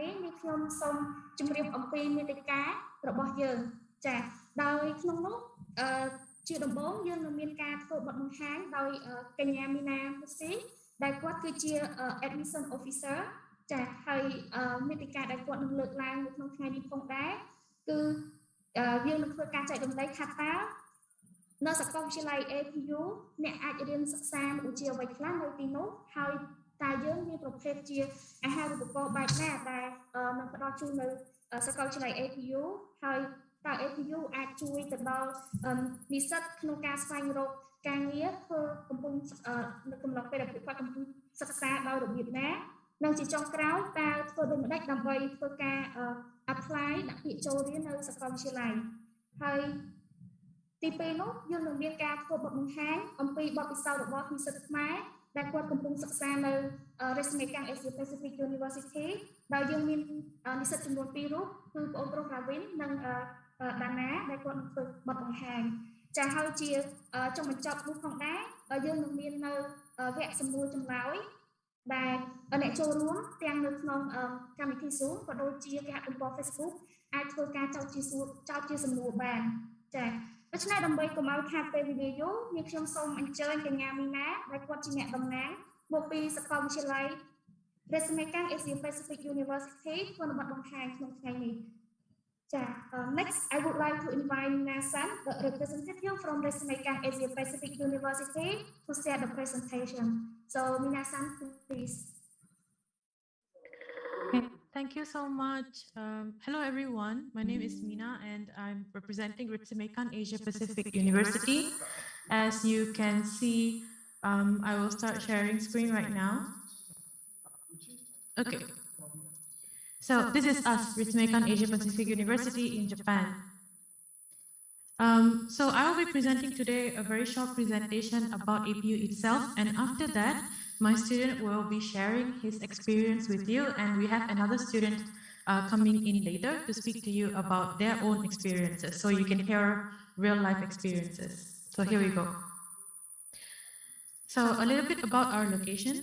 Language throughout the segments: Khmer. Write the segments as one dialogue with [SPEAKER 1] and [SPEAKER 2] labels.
[SPEAKER 1] នេះខ្ញុំសូមជម្រាបអំពីមាតិការបស់យើងចាដោយក្នុងនោះជាដំបូងយើងនឹងមានការធ្វើបទបង្ហាញដោយកញ្ញាមីណាមុស៊ីដែលគាត់គឺជា admission officer ចាហើយមាតិកាដែលគាត់នឹងលើកឡើងនៅក្នុងថ្ងៃនេះផងដែរគឺយើងនឹងធ្វើការចែករំលែកថាតើនៅសាកលវិទ្យាល័យ APU អ្នកអាចរៀនសិក្សាវិជ្ជាអ្វីខ្លះនៅទីនោះហើយតើយើងមានប្រភេទជាអាហារូបករណ៍បែបណាដែលនឹងផ្ដល់ជូននៅសាកលវិទ្យាល័យ APU ហើយតើ APU អាចជួយទៅដល់និស្សិតក្នុងការស្វែងរកការងារធ្វើកំពុងនៅកំឡុងពេលដែលពួកគាត់កំពុងសិក្សាដោយរបៀបណានិងជាចុងក្រោយតើធ្វើដូចម្តេចដើម្បីធ្វើការ apply ដាក់ពាក្យចូលរៀននៅសាកលវិទ្យាល័យហើយទីពេលនោះយើងនឹងមានការធ្វើបទបង្ហាញអំពីបទពិសោធន៍របស់និស្សិតខ្មែរដែលគាត់កំពុងសិក្សានៅ Ritsumeikan Asia Pacific University ដោយយើងមាននិស្សិតចំនួន2រូបគឺបងប្រុស Ravin និង Dana ដែលគាត់នឹងធ្វើបទបង្ហាញចាហើយជាចុងបញ្ចប់នោះផងដែរយើងនឹងមាននៅវគ្គសំណួរចម្លើយដែលអ្នកចូលរួមទាំងនៅក្នុងកម្មវិធី Zoom ក៏ដូចជាគេហទំព័រ Facebook អាចធ្វើការចោទជាសំណួរបានចាដូច្នេះដើម្បីកុំឲ្យខាតពេលវេលាយូរនេះខ្ញុំសូមអញ្ជើញកញ្ញាមីណាដែលគាត់ជាអ្នកតំណាងមកពីសាកលវិទ្យាល័យ Ritsumeikan Asia Pacific University ធ្វើបទបង្ហាញក្នុងថ្ងៃនេះចា Next I would like to invite Mina-san, the representative from Ritsumeikan Asia Pacific University to share the presentation. So Mina-san, please.
[SPEAKER 2] Okay, thank you so much. Hello everyone, my name is Mina and I'm representing Ritsumeikan Asia Pacific University. As you can see, I will start sharing screen right now. Okay. So this is us, Ritsumeikan Asia Pacific University in Japan. So I will be presenting today a very short presentation about APU itself, and after that, my student will be sharing his experience with you, and we have another student coming in later to speak to you about their own experiences, so you can hear real-life experiences. So here we go. So a little bit about our location.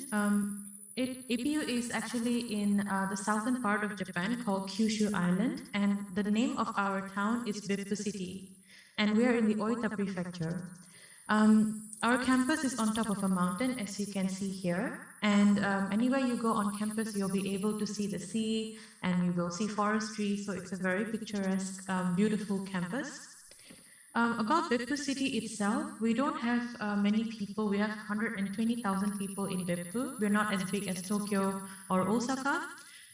[SPEAKER 2] APU is actually in the southern part of Japan called Kyushu Island, and the name of our town is Beppu City, and we are in the Oita Prefecture. Our campus is on top of a mountain, as you can see here, and anywhere you go on campus, you'll be able to see the sea, and you will see forestry, so it's a very picturesque, beautiful campus. About Beppu City itself, we don't have many people. We have 120,000 people in Beppu. We're not as big as Tokyo or Osaka,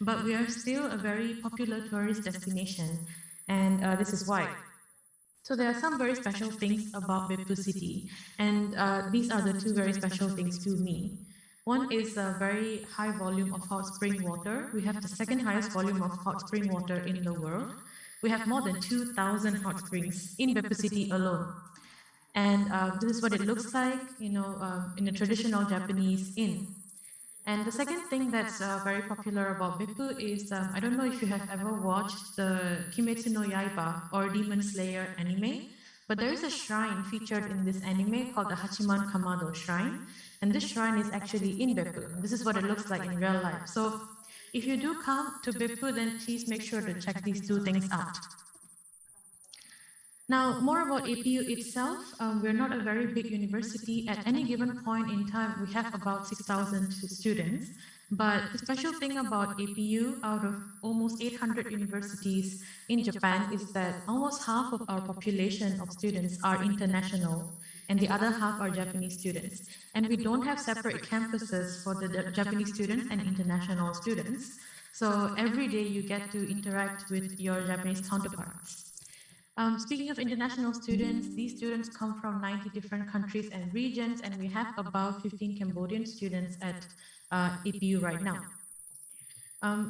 [SPEAKER 2] but we are still a very popular tourist destination, and this is why. So there are some very special things about Beppu City, and these are the two very special things to me. One is a very high volume of hot spring water. We have the second highest volume of hot spring water in the world. We have more than 2,000 hot springs in Beppu City alone. And this is what it looks like, in a traditional Japanese inn. And the second thing that's very popular about Beppu is, I don't know if you have ever watched the Kimetsu no Yaiba or Demon Slayer anime, but there is a shrine featured in this anime called the Hachiman Kamado Shrine. And this shrine is actually in Beppu. This is what it looks like in real life. So if you do come to Beppu, then please make sure to check these two things out. Now, more about APU itself. We're not a very big university. At any given point in time, we have about 6,000 students. But the special thing about APU, out of almost 800 universities in Japan, is that almost half of our population of students are international, and the other half are Japanese students. And we don't have separate campuses for the Japanese students and international students. So every day you get to interact with your Japanese counterparts. Speaking of international students, these students come from 90 different countries and regions, and we have about 15 Cambodian students at APU right now.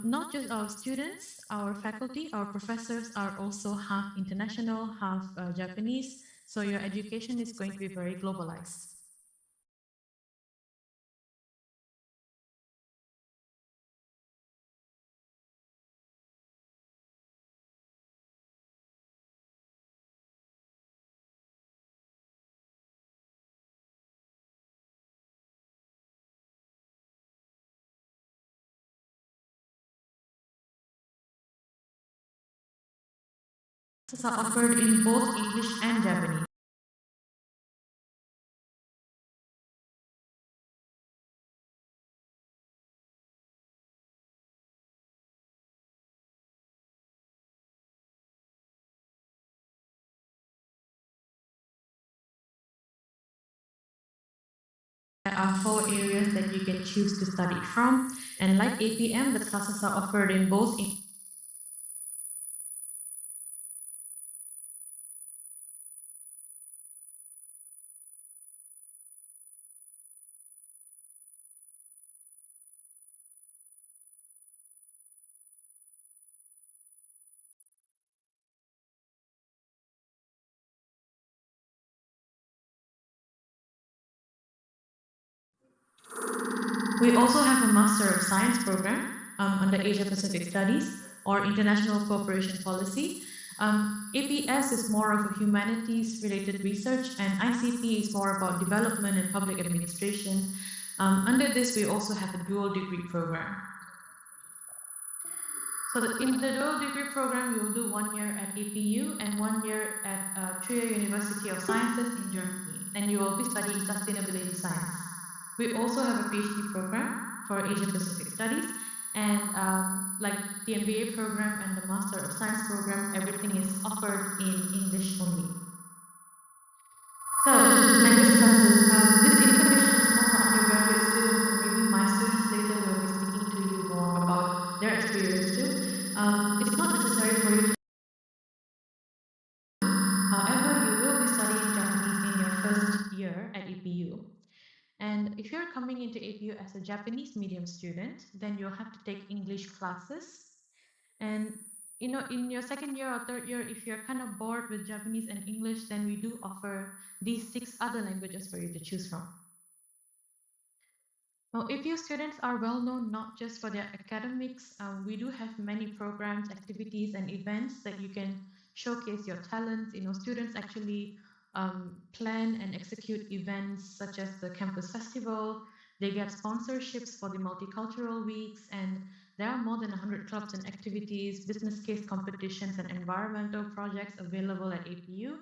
[SPEAKER 2] Not just our students, our faculty, our professors are also half international, half Japanese, so your education is going to be very globalized. are offered in both English and Japanese. There are 4 areas that you can choose to study from, and like APM, the classes are offered in both We also have a Master of Science program under Asia Pacific Studies or International Cooperation Policy. APS is more of a humanities related research, and ICT is more about development and public administration. Under this, we also have a dual degree program. So in the dual degree program, you'll do 1 year at APU and 1 year at Trier University of Sciences in Germany, and you will be studying sustainability science. We also have a PhD program for Asia Pacific Studies, and like the MBA program and the Master of Science program, everything is offered in English only. So, language classes. This information is more for undergraduate students, and maybe my students later will be speaking to you more about their experience too. It's not necessary for you to. However, you will be studying Japanese in your first year at APU. And if you're coming into APU as a Japanese medium student, then you'll have to take English classes. And in your second year or third year, if you're kind of bored with Japanese and English, then we do offer these 6 other languages for you to choose from. Now, APU students are well known not just for their academics. We do have many programs, activities, and events that you can showcase your talents. Students actually plan and execute events such as the campus festival. They get sponsorships for the multicultural weeks, and there are more than 100 clubs and activities, business case competitions, and environmental projects available at APU.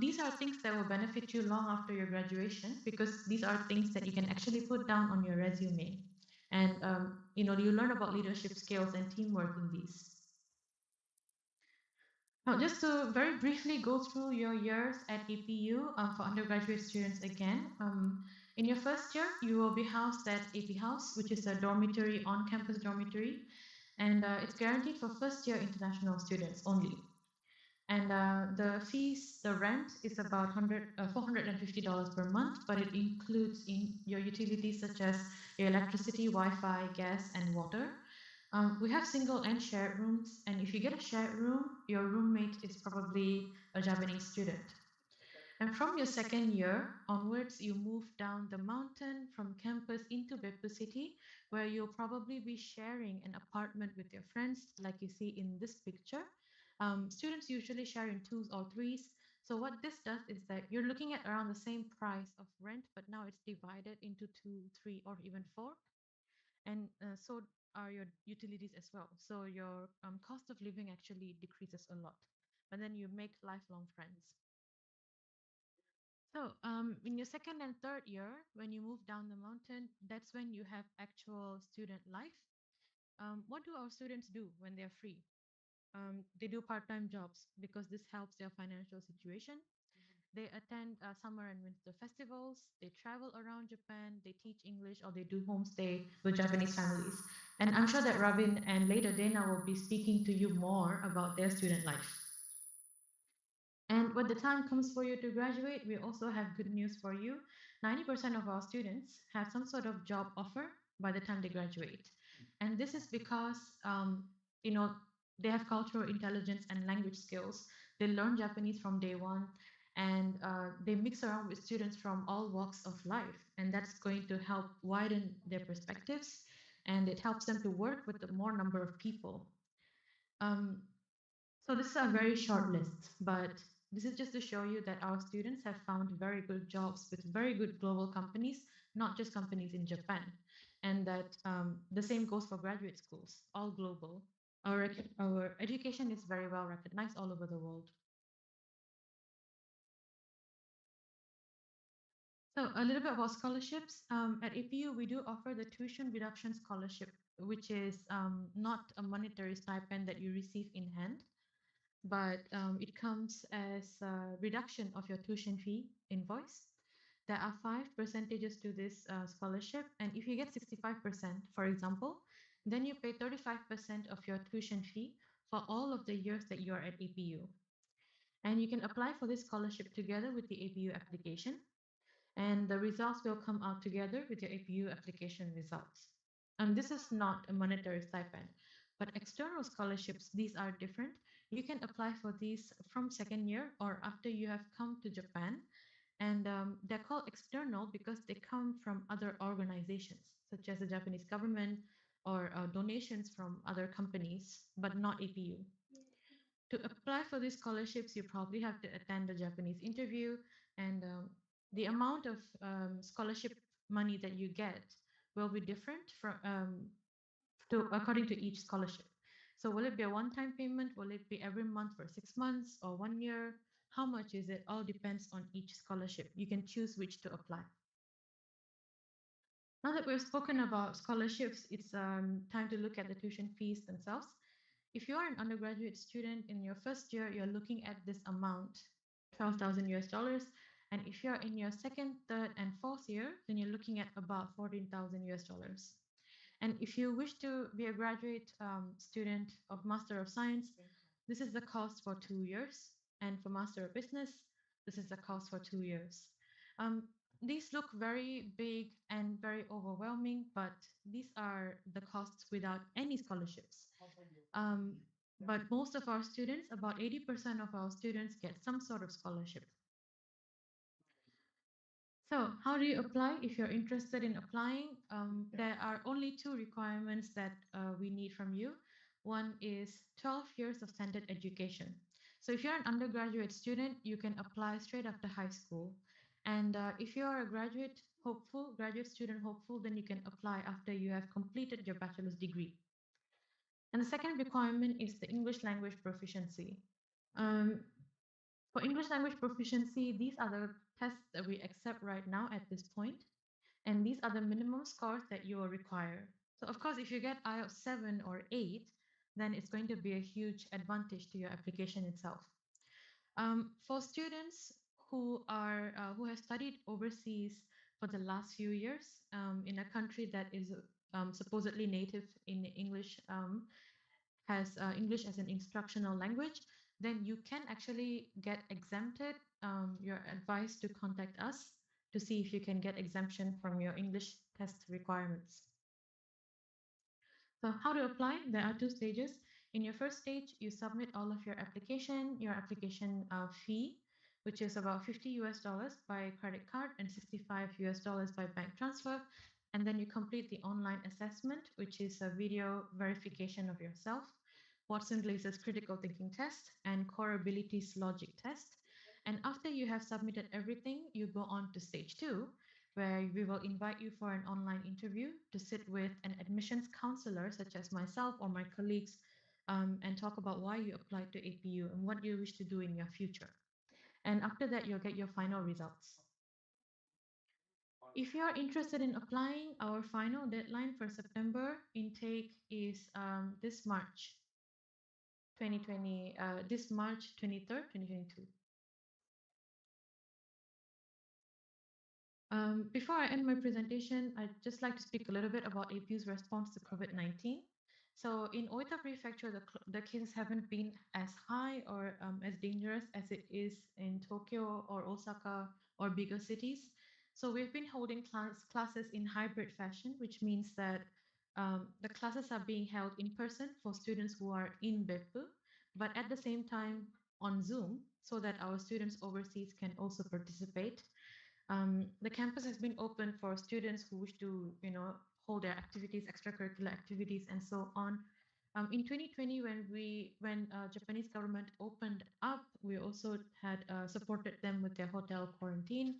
[SPEAKER 2] These are things that will benefit you long after your graduation, because these are things that you can actually put down on your resume. And you learn about leadership skills and teamwork in these. Now, just to very briefly go through your years at APU for undergraduate students again. In your first year, you will be housed at AP House, which is a dormitory, on-campus dormitory, and it's guaranteed for first-year international students only. And the fees, the rent is about $450 per month, but it includes in your utilities such as your electricity, Wi-Fi, gas, and water. We have single and shared rooms, and if you get a shared room, your roommate is probably a Japanese student. And from your second year onwards, you move down the mountain from campus into Beppu City, where you'll probably be sharing an apartment with your friends, like you see in this picture. Students usually share in 2s or 3s. So what this does is that you're looking at around the same price of rent, but now it's divided into 2, 3, or even 4. And so are your utilities as well. So your cost of living actually decreases a lot. But then you make lifelong friends. So in your second and third year, when you move down the mountain, that's when you have actual student life. What do our students do when they're free? They do part-time jobs because this helps their financial situation. They attend summer and winter festivals. They travel around Japan. They teach English, or they do homestay with Japanese families. And I'm sure that Robin and later Dana will be speaking to you more about their student life. And when the time comes for you to graduate, we also have good news for you. 90% of our students have some sort of job offer by the time they graduate. And this is because, they have cultural intelligence and language skills. They learn Japanese from day one, and they mix around with students from all walks of life. And that's going to help widen their perspectives, and it helps them to work with a more number of people. So this is a very short list, but this is just to show you that our students have found very good jobs with very good global companies, not just companies in Japan. And that the same goes for graduate schools, all global. our education is very well recognized all over the world. So a little bit about scholarships. At APU, we do offer the tuition reduction scholarship, which is not a monetary stipend that you receive in hand, but it comes as a reduction of your tuition fee invoice. There are 5% to this scholarship, and if you get 65%, for example, then you pay 35% of your tuition fee for all of the years that you are at APU. And you can apply for this scholarship together with the APU application, and the results will come out together with your APU application results. And this is not a monetary stipend, but external scholarships, these are different. You can apply for these from second year or after you have come to Japan. And they're called external because they come from other organizations, such as the Japanese government or donations from other companies, but not APU. To apply for these scholarships, you probably have to attend the Japanese interview, and the amount of scholarship money that you get will be different from according to each scholarship. So will it be a one-time payment? Will it be every month for 6 months or 1 year? How much is it? All depends on each scholarship. You can choose which to apply. Now that we've spoken about scholarships, it's time to look at the tuition fees themselves. If you are an undergraduate student in your first year, you're looking at this amount, 12,000 US dollars. And if you're in your second, third, and fourth year, then you're looking at about 14,000 US dollars. And if you wish to be a graduate student of Master of Science, this is the cost for 2 years. And for Master of Business, this is the cost for 2 years. These look very big and very overwhelming, but these are the costs without any scholarships. But most of our students, about 80% of our students get some sort of scholarship. So how do you apply? If you're interested in applying, there are only 2 requirements that we need from you. One is 12 years of standard education. So if you're an undergraduate student, you can apply straight after high school. And if you are a graduate student hopeful, then you can apply after you have completed your bachelor's degree. And the second requirement is the English language proficiency. For English language proficiency, these are the tests that we accept right now at this point, and these are the minimum scores that you will require. So of course, if you get IELTS 7 or 8, then it's going to be a huge advantage to your application itself. For students who have studied overseas for the last few years in a country that is supposedly native in English, has English as an instructional language, then you can actually get exempted. You're advised to contact us to see if you can get exemption from your English test requirements. So how to apply? There are 2 stages. In your first stage, you submit all of your application fee, which is about 50 US dollars by credit card and 65 US dollars by bank transfer. And then you complete the online assessment, which is a video verification of yourself, Watson-Glaser's critical thinking test, and core abilities logic test. And after you have submitted everything, you go on to stage 2, where we will invite you for an online interview to sit with an admissions counselor, such as myself or my colleagues, and talk about why you applied to APU and what you wish to do in your future. And after that, you'll get your final results. If you are interested in applying, our final deadline for September intake is this March 23rd, 2022. Before I end my presentation, I'd just like to speak a little bit about APU's response to COVID-19. So in Oita Prefecture, the cases haven't been as high or as dangerous as it is in Tokyo or Osaka or bigger cities. So we've been holding classes in hybrid fashion, which means that the classes are being held in person for students who are in Beppu, but at the same time on Zoom, so that our students overseas can also participate. The campus has been open for students who wish to, hold their activities, extracurricular activities, and so on. In 2020, when Japanese government opened up, we also had supported them with their hotel quarantine.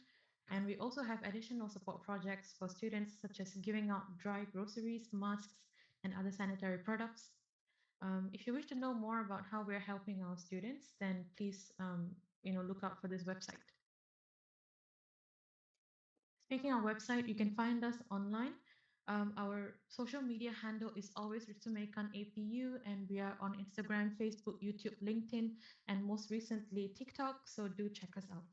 [SPEAKER 2] And we also have additional support projects for students, such as giving out dry groceries, masks, and other sanitary products. If you wish to know more about how we're helping our students, then please look out for this website. Speaking of website, you can find us online. Our social media handle is always Ritsumeikan APU, and we are on Instagram, Facebook, YouTube, LinkedIn, and most recently TikTok. So do check us out.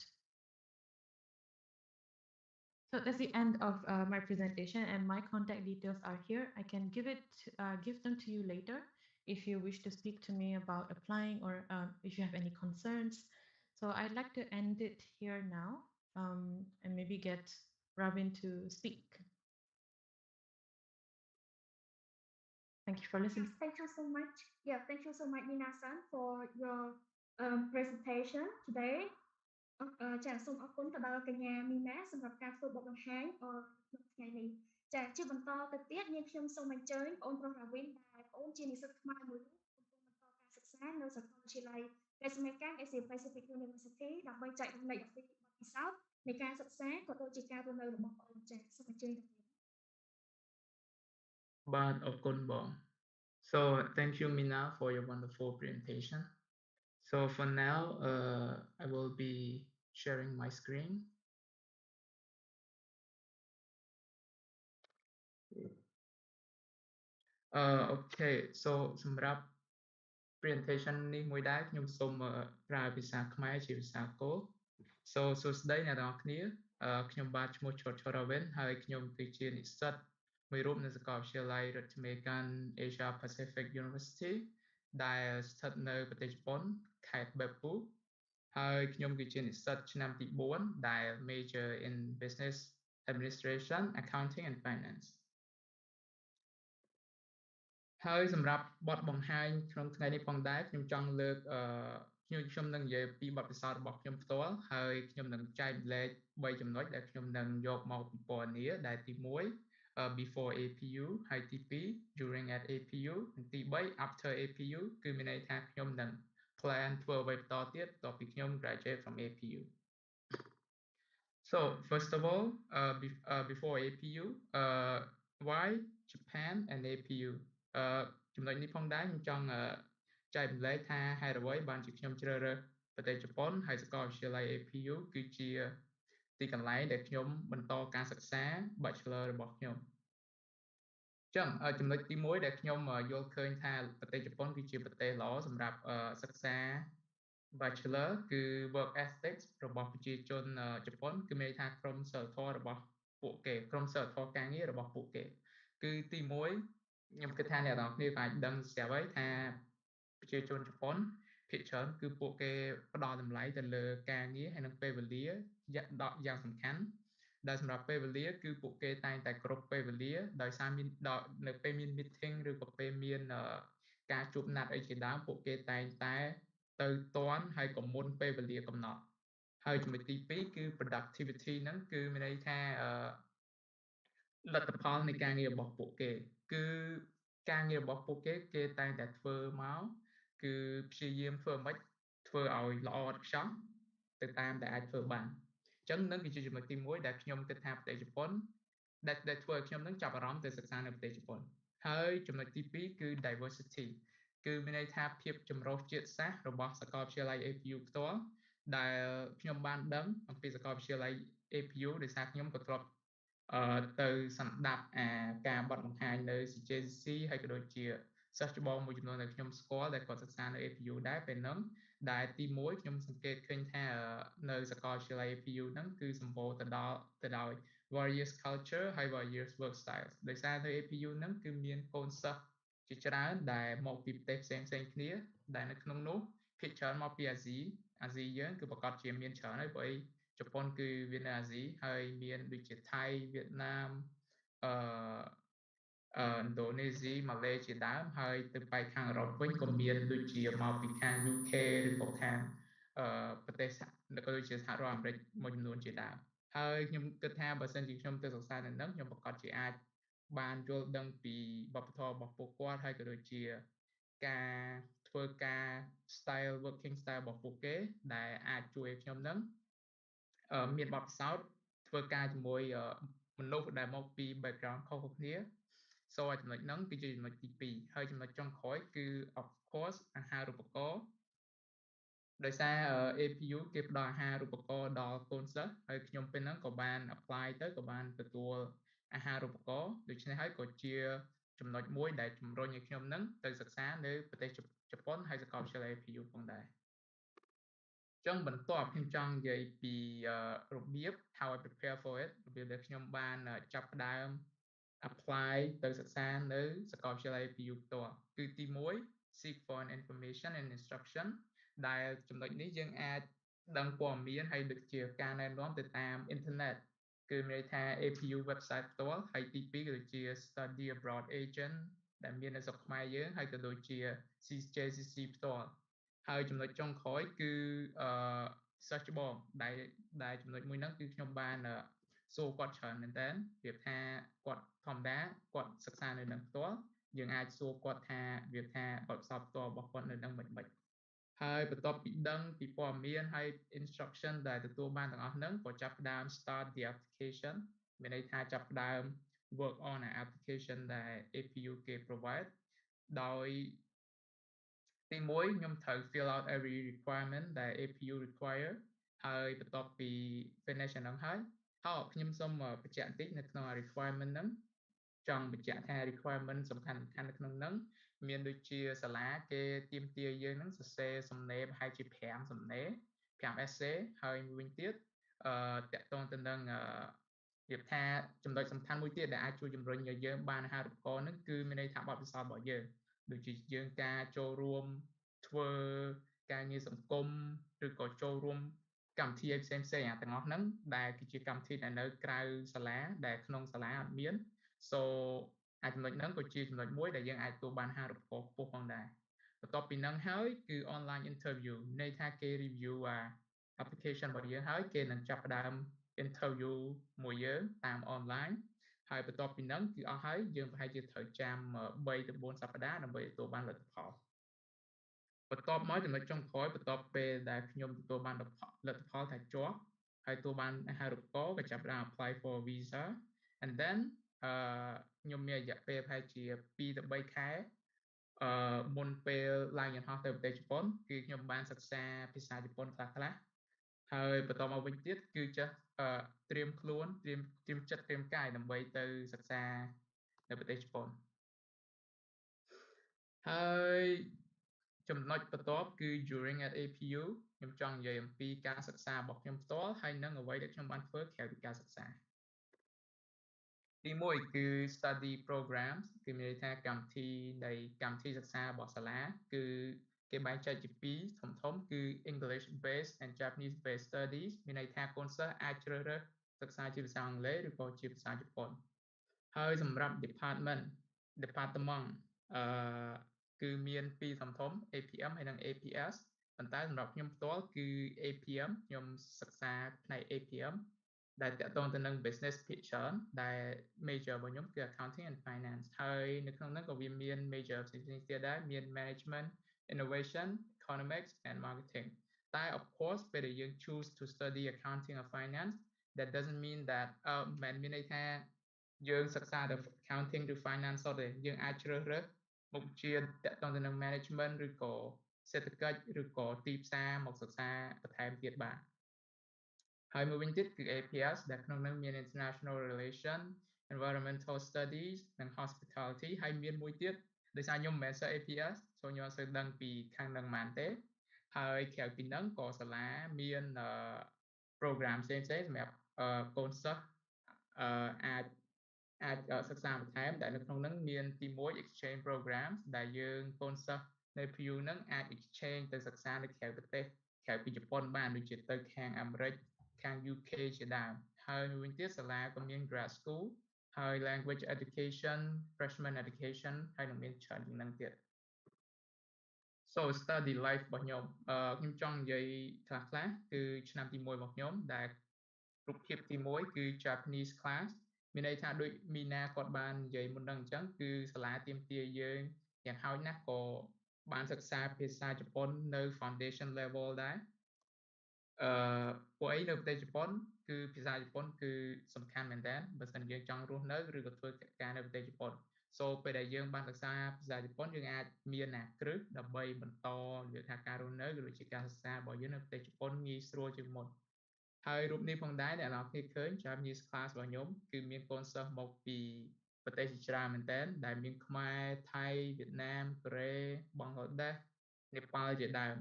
[SPEAKER 2] So that's the end of my presentation, and my contact details are here. I can give them to you later if you wish to speak to me about applying or if you have any concerns. So I'd like to end it here now and maybe get Robin to speak. Thank you for listening.
[SPEAKER 1] Yes, thank you so much. Yeah, thank you so much, Minasan, for your presentation today. ចាសូមអរគុណទៅដល់កញ្ញាមីណាសម្រាប់ការធ្វើបទបង្ហាញក្នុងថ្ងៃនេះចាជាបន្តទៅទៀតនាងខ្ញុំសូមអញ្ជើញបងប្រុសរាវិនដែលបងជានិស្សិតខ្មែរមួយរូបកំពុងបន្តការសិក្សានៅសាកលវិទ្យាល័យ Ritsumeikan Asia Pacific University ដើម្បីចែករំលែកអំពីបទពិសោធន៍នៃការសិក្សាក៏ដូចជាការរស់នៅរបស់បងចាសូមអញ្ជើញរាវិន
[SPEAKER 3] បាទអរគុណបង So thank you Mina for your wonderful presentation. So for now I will be sharing my screen. Okay so សម្រាប់ presentation នេះមួយដែរខ្ញុំសូមប្រើភាសាខ្មែរជាភាសាគោល So សួស្តីអ្នកទាំងអស់គ្នាខ្ញុំបាទឈ្មោះឆតឆរ៉ាវិនហើយខ្ញុំគឺជានិស្សិតមួយរូបនៅសាកលវិទ្យាល័យ Ritsumeikan Asia Pacific University ដែលស្ថិតនៅប្រទេសជប៉ុនខេត្តបេពូហើយខ្ញុំគឺជានិស្សិតឆ្នាំទី4ដែល major in business administration accounting and finance ហើយសម្រាប់បទបង្ហាញក្នុងថ្ងៃនេះផងដែរខ្ញុំចង់លើកខ្ញុំនឹងនិយាយពីបទពិសោធន៍របស់ខ្ញុំផ្ទាល់ហើយខ្ញុំនឹងចែកម្លែក3ចំណុចដែលខ្ញុំនឹងយកមកពិពណ៌នាដែលទី1 before APU ហើយទី2 during at APU និងទី3 after APU គឺមានន័យថាខ្ញុំនឹង plan ធ្វើអ្វីបន្តទៀតបន្ទាប់ពីខ្ញុំ graduate from APU. So first of all before APU why Japan and APU ចំណុចនេះផងដែរខ្ញុំចង់ចែកម្លែកថាហេតុអ្វីបានជាខ្ញុំជ្រើសរើសប្រទេសជប៉ុនហើយសាកលវិទ្យាល័យ APU គឺជាទីកន្លែងដែលខ្ញុំបន្តការសិក្សា Bachelor របស់ខ្ញុំចឹងចំណុចទី1ដែលខ្ញុំយល់ឃើញថាប្រទេសជប៉ុនគឺជាប្រទេសល្អសម្រាប់សិក្សា Bachelor គឺ work ethics របស់ប្រជាជនជប៉ុនគឺមានន័យថាក្រុមសីលធម៌របស់ពួកគេក្រុមសីលធម៌ការងាររបស់ពួកគេគឺទី1ខ្ញុំគិតថាអ្នកនរគ្នាអាចដឹងស្រាប់ហើយថាប្រជាជនជប៉ុនភាគច្រើនគឺពួកគេផ្ដល់តម្លៃទៅលើការងារហើយនិងពេលវេលាយ៉ាងសំខាន់ដែលសម្រាប់ពេលវេលាគឺពួកគេតែងតែគ្រប់ពេលវេលាដោយសារមាននៅពេលមាន meeting ឬក៏ពេលមានការជួបណាត់អីជាដើមពួកគេតែងតែទៅតាន់ហើយក៏មុនពេលវេលាកំណត់ហើយចំណុចទី2គឺ productivity ហ្នឹងគឺមានន័យថាលទ្ធផលនៃការងាររបស់ពួកគេគឺការងាររបស់ពួកគេគេតែងតែធ្វើមកគឺព្យាយាមធ្វើមិនធ្វើឲ្យល្អឥតខ្ចោះទៅតាមដែលអាចធ្វើបានអញ្ចឹងនឹងគឺជាចំណុចទី1ដែលខ្ញុំគិតថាប្រទេសជប៉ុនដែលធ្វើឲ្យខ្ញុំនឹងចាប់អារម្មណ៍ទៅសិក្សានៅប្រទេសជប៉ុនហើយចំណុចទី2គឺ diversity គឺមានន័យថាភាពចម្រុះជាតិសាសន៍របស់សាកលវិទ្យាល័យ APU ផ្ទាល់ដែលខ្ញុំបានដឹងអំពីសាកលវិទ្យាល័យ APU ដោយសារខ្ញុំក៏ធ្លាប់ទៅសម្ដាប់ការបទបង្ហាញនៅ CJCC ហើយក៏ដូចជាសិស្សច្បងមួយចំនួនដែលខ្ញុំស្គាល់ដែលគាត់សិក្សានៅ APU ដែរពេលហ្នឹងដែលទី1ខ្ញុំសង្កេតឃើញថានៅសាកលវិទ្យាល័យ APU ហ្នឹងគឺសម្បូរទៅដោយ various culture ហើយ various work styles ដោយសារនៅ APU ហ្នឹងគឺមានកូនសិស្សជាច្រើនដែលមកពីប្រទេសផ្សេងៗគ្នាដែលនៅក្នុងនោះភាគច្រើនមកពីអាស៊ីយើងគឺប្រកាសជាមានច្រើនហើយព្រោះជប៉ុនគឺវានៅអាស៊ីហើយមានដូចជាថៃវៀតណាមឥណ្ឌូនេស៊ីម៉ាឡេជាដើមហើយទៅបែកខាងអឺរ៉ុបវិញក៏មានដូចជាមកពីខាង UK ឬក៏ខាងប្រទេសក៏ដូចជាសហរដ្ឋអាមេរិកមួយចំនួនជាដើមហើយខ្ញុំគិតថាបើសិនជាខ្ញុំទៅសិក្សានៅនឹងខ្ញុំប្រកាសជាអាចបានយល់ដឹងពីវប្បធម៌របស់ពួកគាត់ហើយក៏ដូចជាការធ្វើការ style working style របស់ពួកគេដែលអាចជួយឲ្យខ្ញុំនឹងមានបទពិសោធន៍ធ្វើការជាមួយមនុស្សដែលមកពី background ខុសៗគ្នា So ចំណុចហ្នឹងគឺជាចំណុចទី2ហើយចំណុចចុងក្រោយគឺ of course អាហារូបករណ៍ដោយសារ APU គេផ្ដល់អាហារូបករណ៍ដល់កូនសិស្សហើយខ្ញុំពេលហ្នឹងក៏បាន apply ទៅក៏បានទទួលអាហារូបករណ៍ដូច្នេះហើយក៏ជាចំណុចមួយដែលជំរុញឲ្យខ្ញុំហ្នឹងទៅសិក្សានៅប្រទេសជប៉ុនហើយសាកលវិទ្យាល័យ APU ផងដែរចឹងបន្ទាប់ខ្ញុំចង់និយាយពីរបៀប how I prepare for it របៀបដែលខ្ញុំបានចាប់ផ្ដើម apply ទៅសិក្សានៅសាកលវិទ្យាល័យ APU ផ្ទាល់គឺទី1 seek for an information and instruction ដែលចំណុចនេះយើងអាចដឹងព័ត៌មានហើយដូចជាការណែនាំទៅតាមអ៊ីនធឺណិតគឺមានន័យថា APU website ផ្ទាល់ហើយទី2ក៏ដូចជា study abroad agent ដែលមាននៅស្រុកខ្មែរយើងហើយក៏ដូចជា CJCC ផ្ទាល់ហើយចំណុចចុងក្រោយគឺសិស្សច្បងដែលចំណុចមួយហ្នឹងគឺខ្ញុំបានសួរគាត់ច្រើនមែនតើប្រៀបថាគាត់ធម្មតាគាត់សិក្សានៅនឹងផ្ទាល់យើងអាចសួរគាត់ថាវាថាបទពិសោធន៍ផ្ទាល់របស់គាត់នៅនឹងមិនហើយបន្ទាប់ពីដឹងពីព័ត៌មានហើយ instruction ដែលទទួលបានទាំងអស់ហ្នឹងក៏ចាប់ផ្ដើម start the application មានន័យថាចាប់ផ្ដើម work on an application ដែល APU គេ provide ដោយទី1ខ្ញុំត្រូវ fill out every requirement ដែល APU require ហើយបន្ទាប់ពី finish អាហ្នឹងហើយខ្ញុំសូមបញ្ជាក់បន្តិចនៅក្នុង requirement ហ្នឹងចង់បញ្ជាក់ថា requirement សំខាន់នៅក្នុងហ្នឹងមានដូចជាសាលាគេទាមទារយើងហ្នឹងសរសេរសំណេរប្រហែលជា5សំណេរ5 essay ហើយមួយវិញទៀតតាក់ទងទៅនឹងនិយាយថាចំណុចសំខាន់មួយទៀតដែលអាចជួយជំរុញឲ្យយើងបានអាហារូបករណ៍ហ្នឹងគឺមានន័យថាបទពិសោធន៍របស់យើងដូចជាយើងការចូលរួមធ្វើការងារសង្គមឬក៏ចូលរួមកម្មវិធីផ្សេងអាទាំងអស់ហ្នឹងដែលគឺជាកម្មវិធីដែលនៅក្រៅសាលាដែលក្នុងសាលាអត់មាន so ចំណុចហ្នឹងក៏ជាចំណុចមួយដែលយើងអាចទទួលបានអាហារូបករណ៍ខ្ពស់ផងដែរបន្ទាប់ពីហ្នឹងហើយគឺ online interview ន័យថាគេ review application របស់យើងហើយគេនឹងចាប់ផ្ដើម interview មួយយើងតាម online ហើយបន្ទាប់ពីហ្នឹងគឺអស់ហើយយើងប្រហែលជាត្រូវចាំ3ទៅ4សប្តាហ៍ដើម្បីទទួលបានលទ្ធផលបន្ទាប់មកចំណុចចុងក្រោយបន្ទាប់ពេលដែលខ្ញុំទទួលបានលទ្ធផលថាជាប់ហើយទទួលបានអាហារូបករណ៍ក៏ចាប់ផ្ដើម apply for visa and then ខ្ញុំមានរយៈពេលប្រហែលជា2ទៅ3ខែមុនពេលឡើងយន្តហោះទៅប្រទេសជប៉ុនគឺខ្ញុំបានសិក្សាភាសាជប៉ុនខ្លះហើយបន្តមកវិញទៀតគឺចេះត្រៀមខ្លួនត្រៀមចិត្តត្រៀមកាយដើម្បីទៅសិក្សានៅប្រទេសជប៉ុនហើយចំណុចបន្ទាប់គឺ during at APU ខ្ញុំចង់និយាយអំពីការសិក្សារបស់ខ្ញុំផ្ទាល់ហើយនិងអ្វីដែលខ្ញុំបានធ្វើក្រៅពីការសិក្សាទី1គឺ study programs គឺមានន័យថាកម្មវិធីសិក្សារបស់សាលាគឺគេបែងចែកជា2ធំគឺ English based and Japanese based studies មានន័យថាកូនសិស្សអាចជ្រើសរើសសិក្សាជាភាសាអង់គ្លេសឬក៏ជាភាសាជប៉ុនហើយសម្រាប់ department គឺមាន2ធំ APM ហើយនិង APS ប៉ុន្តែសម្រាប់ខ្ញុំផ្ទាល់គឺ APM ខ្ញុំសិក្សាផ្នែក APM ដែលតាក់ទងទៅនឹង business ភាគច្រើនដែល major របស់ខ្ញុំគឺ accounting and finance ហើយនៅក្នុងហ្នឹងក៏វាមាន major ផ្សេងៗទៀតដែរមាន management innovation economics and marketing តែ of course ពេលដែលយើង choose to study accounting or finance that doesn't mean that មិនមានន័យថាយើងសិក្សាទៅ accounting ឬ finance ទេយើងអាចជ្រើសរើសមុខវិជ្ជាតាក់ទងទៅនឹង management ឬក៏សេដ្ឋកិច្ចឬក៏ទីផ្សារមកសិក្សាបន្ថែមទៀតបាទហើយមួយវិញទៀតគឺ APS ដែលក្នុងនោះមាន International Relation Environmental Studies និង Hospitality ហើយមានមួយទៀតដោយសារខ្ញុំមិនមែនសិស្ស APS so ខ្ញុំអត់សូវដឹងពីខាងហ្នឹងប៉ុន្មានទេហើយក្រៅពីហ្នឹងក៏សាលាមាន program ផ្សេងៗសម្រាប់កូនសិស្សអាចសិក្សាបន្ថែមដែលនៅក្នុងហ្នឹងមានទី1 exchange program ដែលយើងកូនសិស្សនៅ PU ហ្នឹងអាច exchange ទៅសិក្សានៅក្រៅប្រទេសក្រៅពីជប៉ុនបានដូចជាទៅខាងអាមេរិកខាង UK ជាដើមហើយមួយវិញទៀតសាលាក៏មាន grad school ហើយ language education freshman education ហើយនឹងមានច្រើនជាងហ្នឹងទៀត so study life របស់ខ្ញុំចង់និយាយខ្លះគឺឆ្នាំទី1របស់ខ្ញុំដែលរូបភាពទី1គឺ Japanese class មានន័យថាដូចមីណាគាត់បាននិយាយមុនហ្នឹងអញ្ចឹងគឺសាលាទាមទារយើងយ៉ាងហោចណាស់ក៏បានសិក្សាភាសាជប៉ុននៅ foundation level ដែរពួកឯងនៅប្រទេសជប៉ុនគឺភាសាជប៉ុនគឺសំខាន់មែនតើបើសិនយើងចង់រស់នៅឬក៏ធ្វើកិច្ចការនៅប្រទេសជប៉ុន so ពេលដែលយើងបានសិក្សាភាសាជប៉ុនយើងអាចមានគ្រឹះដើម្បីបន្តនិយាយថាការរស់នៅក៏ដូចជាការសិក្សារបស់យើងនៅប្រទេសជប៉ុនងាយស្រួលជាងមុនហើយរូបនេះផងដែរអ្នកនរគ្នាឃើញ Japanese class របស់ខ្ញុំគឺមានកូនសិស្សមកពីប្រទេសជាច្រើនមែនទែនដែលមានខ្មែរថៃវៀតណាមកូរ៉េបង់ក្លាដេសនេប៉ាល់ជាដើម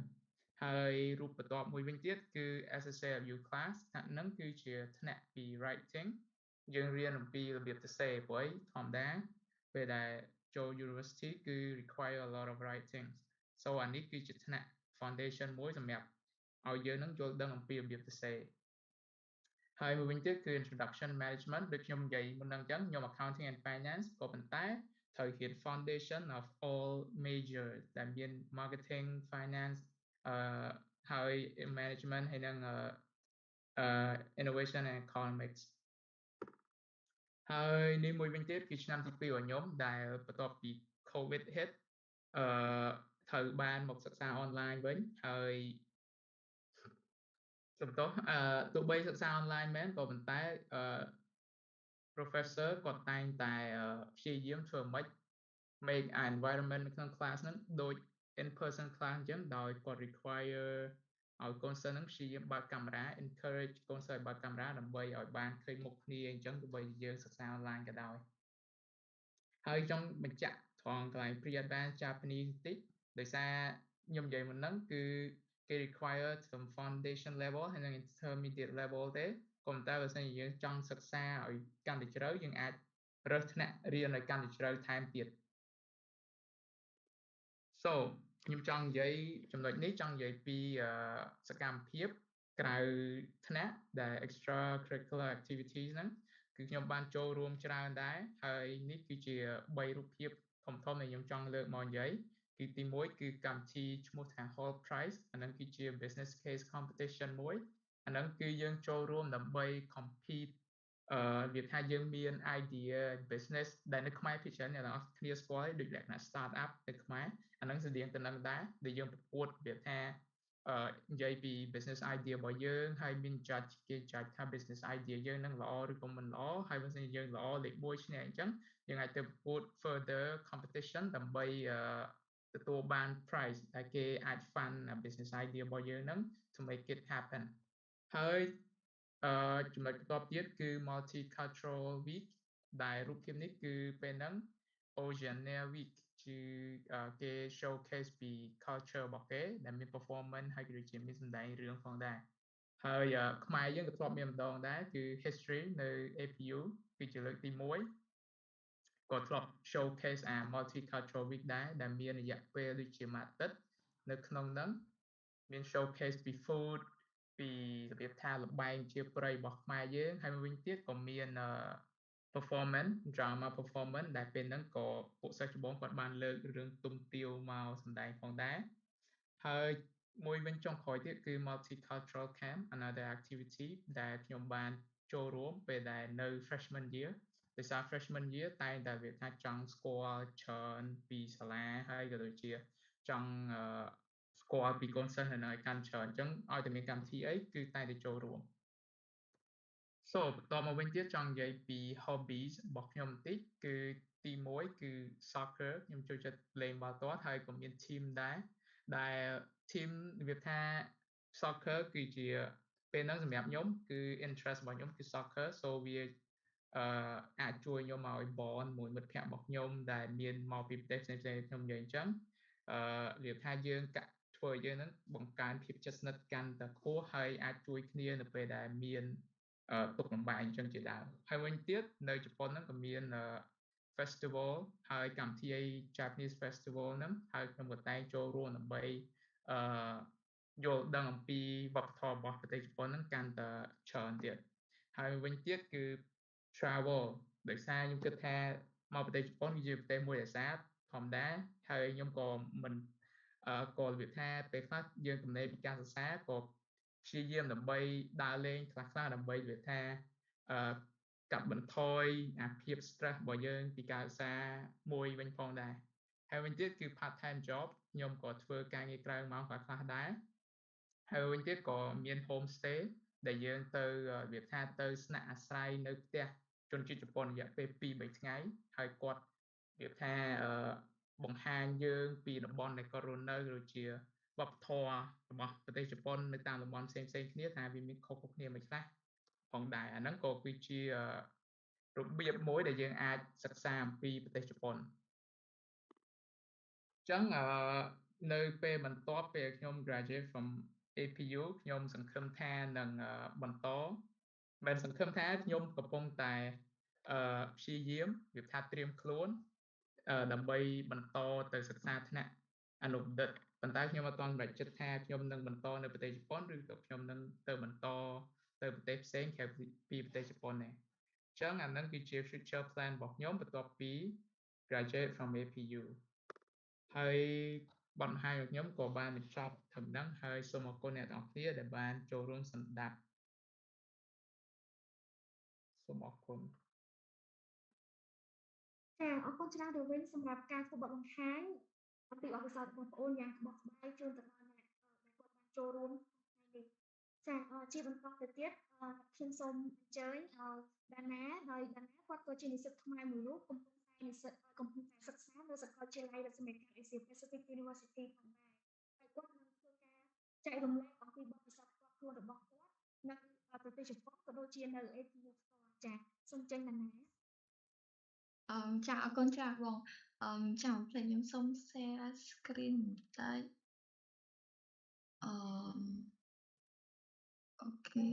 [SPEAKER 3] ហើយរូបបន្ទាប់មួយវិញទៀតគឺ SSAFU class ថ្នាក់ហ្នឹងគឺជាថ្នាក់ពី writing យើងរៀនអំពីរបៀបសរសេរព្រោះធម្មតាពេលដែលចូល university គឺ require a lot of writing so អានេះគឺជាថ្នាក់ foundation មួយសម្រាប់ឲ្យយើងនឹងយល់ដឹងអំពីរបៀបសរសេរហើយមួយវិញទៀតគឺ introduction management ដូចខ្ញុំនិយាយមុនហ្នឹងអញ្ចឹងខ្ញុំ accounting and finance ក៏ប៉ុន្តែត្រូវរៀន foundation of all major ដែលមាន marketing finance ហើយ management ហើយនឹង innovation and economics ហើយនេះមួយវិញទៀតគឺឆ្នាំទី2របស់ខ្ញុំដែលបន្ទាប់ពី COVID hit ត្រូវបានមកសិក្សាអនឡាញវិញហើយសំទោសទោះបីសិក្សាអនឡាញមែនក៏ប៉ុន្តែprofessor គាត់តែងតែព្យាយាមធ្វើម៉េច make environment នៅក្នុង class ហ្នឹងដូច in person class អញ្ចឹងដោយគាត់ require ឲ្យកូនសិស្សហ្នឹងព្យាយាមបើកកាមេរ៉ា encourage កូនសិស្សឲ្យបើកកាមេរ៉ាដើម្បីឲ្យបានឃើញមុខគ្នាអញ្ចឹងទោះបីយើងសិក្សាអនឡាញក៏ដោយហើយចង់បញ្ជាក់ត្រង់កន្លែង pre-advanced Japanese បន្តិចដោយសារខ្ញុំនិយាយមុនហ្នឹងគឺគេ require some foundation level ហើយនិង intermediate level ទេក៏ប៉ុន្តែបើសិនជាយើងចង់សិក្សាឲ្យកាន់តែជ្រៅយើងអាចរើសថ្នាក់រៀនឲ្យកាន់តែជ្រៅថែមទៀត so ខ្ញុំចង់និយាយចំណុចនេះចង់និយាយពីសកម្មភាពក្រៅថ្នាក់ដែល extra curricular activities ហ្នឹងគឺខ្ញុំបានចូលរួមច្រើនដែរហើយនេះគឺជា3រូបភាពធំៗដែលខ្ញុំចង់លើកមកនិយាយគឺទី1គឺកម្មវិធីឈ្មោះថា Hall Prize អាហ្នឹងគឺជា business case competition មួយអាហ្នឹងគឺយើងចូលរួមដើម្បី compete វាថាយើងមាន idea business ដែលនៅខ្មែរភាគច្រើនអ្នកនរគ្នាស្គាល់ដូចលក្ខណៈ start up នៅខ្មែរអាហ្នឹងស្តៀងទៅនឹងដែរដែលយើងប្រកួតវាថានិយាយពី business idea របស់យើងហើយមាន judge គេ judge ថា business idea យើងនឹងល្អឬក៏មិនល្អហើយបើសិនជាយើងល្អលេខ1ឈ្នះអញ្ចឹងយើងអាចទៅប្រកួត further competition ដើម្បីទទួលបាន prize ដែលគេអាច fund business idea របស់យើងនឹង to make it happen ហើយចំណុចបន្ទាប់ទៀតគឺ multicultural week ដែលរូបភាពនេះគឺពេលហ្នឹង Oceania week គឺគេ showcase ពី culture របស់គេដែលមាន performance ហើយក៏ដូចជាមានសម្ដែងរឿងផងដែរហើយខ្មែរយើងក៏ធ្លាប់មានម្ដងដែរគឺ history នៅ APU គឺជាលើកទី1ក៏ធ្លាប់ showcase multicultural week ដែរដែលមានរយៈពេលដូចជាមួយអាទិត្យនៅក្នុងហ្នឹងមាន showcase ពី food ពីរបៀបថាលបែងជាប្រៃរបស់ខ្មែរយើងហើយមួយវិញទៀតក៏មានperformance drama performance ដែលពេលហ្នឹងក៏ពួកសិស្សច្បងគាត់បានលើករឿងទុំទាវមកសម្ដែងផងដែរហើយមួយវិញចុងក្រោយទៀតគឺ multicultural camp another activity ដែលខ្ញុំបានចូលរួមពេលដែលនៅ freshman year ដោយសារ freshman year តែងតែវាថាចង់ស្គាល់ច្រើនពីសាលាហើយក៏ដូចជាចង់ស្គាល់ពីកូនសិស្សនៅឲ្យកាន់ច្រើនអញ្ចឹងឲ្យតែមានកម្មវិធីអីគឺតែងតែចូលរួមso បន្តមកវិញទៀតចង់និយាយពី hobbies របស់ខ្ញុំបន្តិចគឺទី1គឺ soccer ខ្ញុំចូលចិត្តលេងបាល់ទាត់ហើយក៏មាន team ដែរដែល team របៀបថា soccer គឺជាពេលហ្នឹងសម្រាប់ខ្ញុំគឺ interest របស់ខ្ញុំគឺ soccer so វាអាចជួយខ្ញុំឲ្យ bond មួយមិត្តភ័ក្តិរបស់ខ្ញុំដែលមានមកពីប្រទេសផ្សេងៗខ្ញុំនិយាយអញ្ចឹងរបៀបថាយើងធ្វើឲ្យយើងហ្នឹងបង្កើនភាពជិតស្និទ្ធកាន់តែខ្ពស់ហើយអាចជួយគ្នានៅពេលដែលមានទុកលំបាកអញ្ចឹងជាដើមហើយវិញទៀតនៅជប៉ុនហ្នឹងក៏មាន festival ហើយកម្មវិធី Japanese festival ហ្នឹងហើយខ្ញុំក៏តែងចូលរួមដើម្បីយល់ដឹងអំពីវប្បធម៌របស់ប្រទេសជប៉ុនហ្នឹងកាន់តែច្រើនទៀតហើយវិញទៀតគឺ travel ដោយសារខ្ញុំគិតថាមកប្រទេសជប៉ុនគឺជាប្រទេសមួយដែលស្អាតធម្មតាហើយខ្ញុំក៏មិនក៏របៀបថាពេលខ្លះយើងទំនេរពីការសិក្សាក៏ព្យាយាមដើម្បីដើរលេងខ្លះៗដើម្បីរបៀបថាកាត់បន្ថយអាភាព stress របស់យើងពីការសិក្សាមួយវិញផងដែរហើយវិញទៀតគឺ part time job ខ្ញុំក៏ធ្វើការងារក្រៅម៉ោងខ្លះៗដែរហើយវិញទៀតក៏មាន home stay ដែលយើងទៅរបៀបថាទៅស្នាក់អាស្រ័យនៅផ្ទះជនជាតិជប៉ុនរយៈពេល 2-3 ថ្ងៃហើយគាត់ វាថាបង្ហាញយើងពីតំបន់ដែលគាត់រស់នៅឬជាវប្បធម៌របស់ប្រទេសជប៉ុននៅតាមតំបន់ផ្សេងៗគ្នាថាវាមានខុសៗគ្នាមិនខ្លះផងដែរអាហ្នឹងក៏គឺជារបៀបមួយដែលយើងអាចសិក្សាអំពីប្រទេសជប៉ុនអញ្ចឹងនៅពេលបន្ទាប់ពេលខ្ញុំ graduate from APU ខ្ញុំសង្ឃឹមថានឹងបន្តមិនសង្ឃឹមថាខ្ញុំកំពុងតែព្យាយាមវាថាត្រៀមខ្លួនដើម្បីបន្តទៅសិក្សាថ្នាក់អនុបណ្ឌិតប៉ុន្តែខ្ញុំអត់ទាន់សម្រេចចិត្តថាខ្ញុំនឹងបន្តនៅប្រទេសជប៉ុនឬក៏ខ្ញុំនឹងទៅបន្តទៅប្រទេសផ្សេងក្រៅពីប្រទេសជប៉ុនទេអញ្ចឹងអានឹងគឺជា future plan របស់ខ្ញុំបន្ទាប់ពី graduate from APU ហើយបទបង្ហាញរបស់ខ្ញុំក៏បានបញ្ចប់ត្រឹមហ្នឹងហើយសូមអរគុណអ្នកទាំងអស់គ្នាដែលបានចូលរួមស្ដាប់សូមអរគុណ
[SPEAKER 1] ចាអរគុណច្រើនទៅវិញសម្រាប់ការធ្វើបទបង្ហាញអំពីបទពិសោធន៍របស់បងប្អូនយ៉ាងក្បោះក្បាយជូនទៅដល់អ្នកដែលគាត់បានចូលរួមក្នុងថ្ងៃនេះចាជាបន្តទៅទៀតខ្ញុំសូមអញ្ជើញដាណាដោយដាណាគាត់ក៏ជានិស្សិតខ្មែរមួយរូបកំពុងតែសិក្សានៅសាកលវិទ្យាល័យ Ritsumeikan Asia Pacific University ផងដែរហើយគាត់នឹងធ្វើការចែករំលែកអំពីបទពិសោធន៍ផ្ទាល់ខ្លួនរបស់គាត់នៅប្រទេសជប៉ុនក៏ដូចជានៅ APU ផ្ទាល់ចាសូមអញ្ជើញដាណា
[SPEAKER 4] ចាអរគុណច្រើនបងចាផ្លេចខ្ញុំសូម share screen បន្តិចអូខេ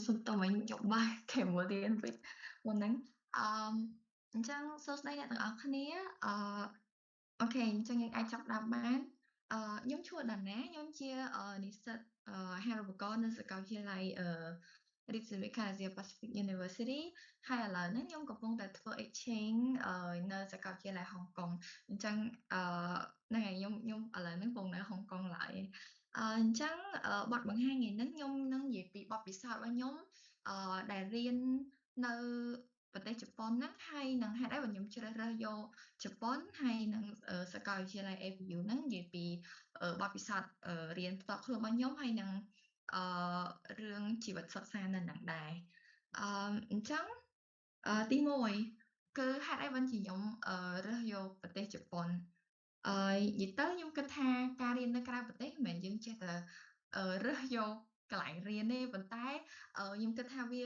[SPEAKER 4] សុំតមិញយកបាស Cambodia ពេកមុនហ្នឹងអញ្ចឹងសួស្តីអ្នកទាំងអស់គ្នាអូខេអញ្ចឹងយើងអាចចាប់ផ្ដើមបានខ្ញុំឈ្មោះដាណាខ្ញុំជានិស្សិតអាហារូបករណ៍នៅសាកលវិទ្យាល័យRitsumeikan Asia Pacific University ហើយឥឡូវហ្នឹងខ្ញុំកំពុងតែធ្វើ exchange នៅសាកលវិទ្យាល័យហុងកុងអញ្ចឹងហ្នឹងហើយខ្ញុំឥឡូវហ្នឹងកំពុងនៅហុងកុងឡើយអញ្ចឹងបទបង្ហាញថ្ងៃហ្នឹងខ្ញុំនឹងនិយាយពីបទពិសោធន៍របស់ខ្ញុំដែលរៀននៅប្រទេសជប៉ុនហ្នឹងហើយនឹងហេតុអីបើខ្ញុំជ្រើសរើសយកជប៉ុនហើយនឹងសាកលវិទ្យាល័យ APU ហ្នឹងនិយាយពីបទពិសោធន៍រៀនផ្ទាល់ខ្លួនរបស់ខ្ញុំហើយនឹងរឿងជីវិតសិក្សានៅនឹងដែរអញ្ចឹងទី1គឺហេតុអីបានជាខ្ញុំរើសយកប្រទេសជប៉ុននិយាយទៅខ្ញុំគិតថាការរៀននៅក្រៅប្រទេសមិនមែនយើងចេះតែរើសយកកន្លែងរៀនទេប៉ុន្តែខ្ញុំគិតថាវា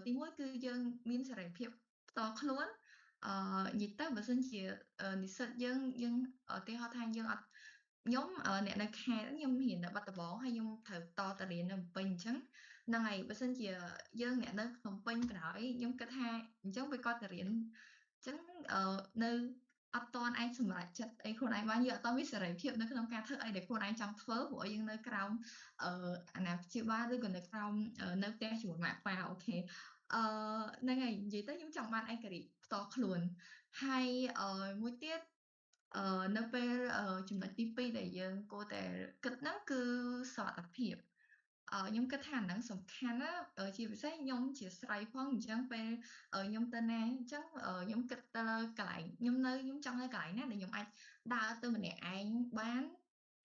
[SPEAKER 4] ទី1គឺយើងមានសេរីភាពផ្ទាល់ខ្លួននិយាយទៅបើសិនជានិស្សិតយើងឧទាហរណ៍ថាយើងអត់ខ្ញុំអ្នកនៅខេត្តខ្ញុំរៀននៅបាត់ដំបងហើយខ្ញុំត្រូវតទៅរៀននៅភ្នំពេញអញ្ចឹងហ្នឹងហើយបើសិនជាយើងអ្នកនៅភ្នំពេញបណ្ដោយខ្ញុំគិតថាអញ្ចឹងវាគាត់ទៅរៀនអញ្ចឹងនៅអត់តន់ឯងសម្រេចចិត្តអីខ្លួនឯងបានយើងអត់តន់មានសេរីភាពនៅក្នុងការធ្វើអីដែលខ្លួនឯងចង់ធ្វើព្រោះយើងនៅក្រោមអាណាព្យាបាលឬក៏នៅក្រោមនៅផ្ទះជាមួយម៉ាក់ប៉ាអូខេហ្នឹងហើយនិយាយទៅខ្ញុំចង់បានឯករាជ្យផ្ទាល់ខ្លួនហើយមួយទៀតនៅពេលចំណុចទី2ដែលយើងគួរតែគិតហ្នឹងគឺសុខភាពខ្ញុំគិតថាហ្នឹងសំខាន់ណាជាពិសេសខ្ញុំជាស្រីផងអញ្ចឹងពេលខ្ញុំទៅណាអញ្ចឹងខ្ញុំគិតទៅកន្លែងខ្ញុំចង់នៅកន្លែងណាដែលខ្ញុំអាចដើរទៅម្នាក់ឯងបាន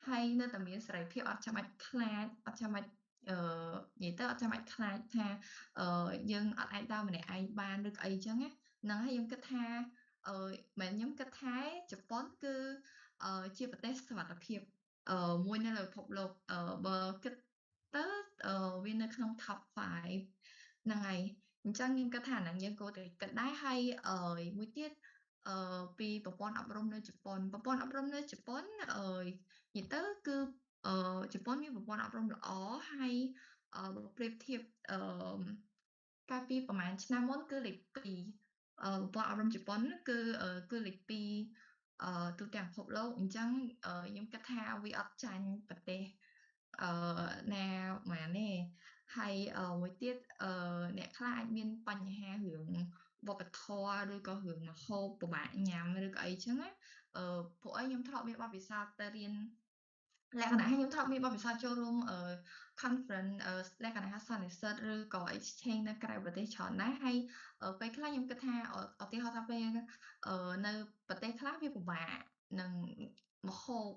[SPEAKER 4] ហើយនៅតែមានសេរីភាពអត់ចាំបាច់ខ្លាចអត់ចាំបាច់និយាយទៅអត់ចាំបាច់ខ្លាចថាយើងអត់អាចដើរម្នាក់ឯងបានឬក៏អីចឹងណាហ្នឹងហើយខ្ញុំគិតថាមែនខ្ញុំគិតថាជប៉ុនគឺជាប្រទេសសុវត្ថិភាពមួយនៅលើពិភពលោកបើគិតទៅវានៅក្នុង top 5ហ្នឹងហើយអញ្ចឹងខ្ញុំគិតថាហ្នឹងយើងគួរតែគិតដែរហើយមួយទៀតពីប្រព័ន្ធអប់រំនៅជប៉ុននិយាយទៅគឺជប៉ុនមានប្រព័ន្ធអប់រំល្អហើយបើប្រៀបធៀបកាលពីប្រហែលឆ្នាំមុនគឺលេខ2ប្រព័ន្ធអប់រំជប៉ុនគឺលេខ2ទូទាំងពិភពលោកអញ្ចឹងខ្ញុំគិតថាវាអត់ចាញ់ប្រទេសណាម៉ានទេហើយមួយទៀតអ្នកខ្លះអាចមានបញ្ហារឿងវប្បធម៌ឬក៏រឿងម្ហូបពិបាកញ៉ាំឬក៏អីចឹងណាពួកឯងខ្ញុំធ្លាប់មានបទពិសោធន៍ទៅរៀនលក្ខណៈខ្ញុំធ្លាប់មានបទពិសោធន៍ចូលរួម conference លក្ខណៈសន្និសីទឬក៏ exchange នៅក្រៅប្រទេសច្រើនណាស់ហើយពេលខ្លះខ្ញុំគិតថាឧទាហរណ៍ថាពេលនៅប្រទេសខ្លះវាពិបាកនឹងម្ហូប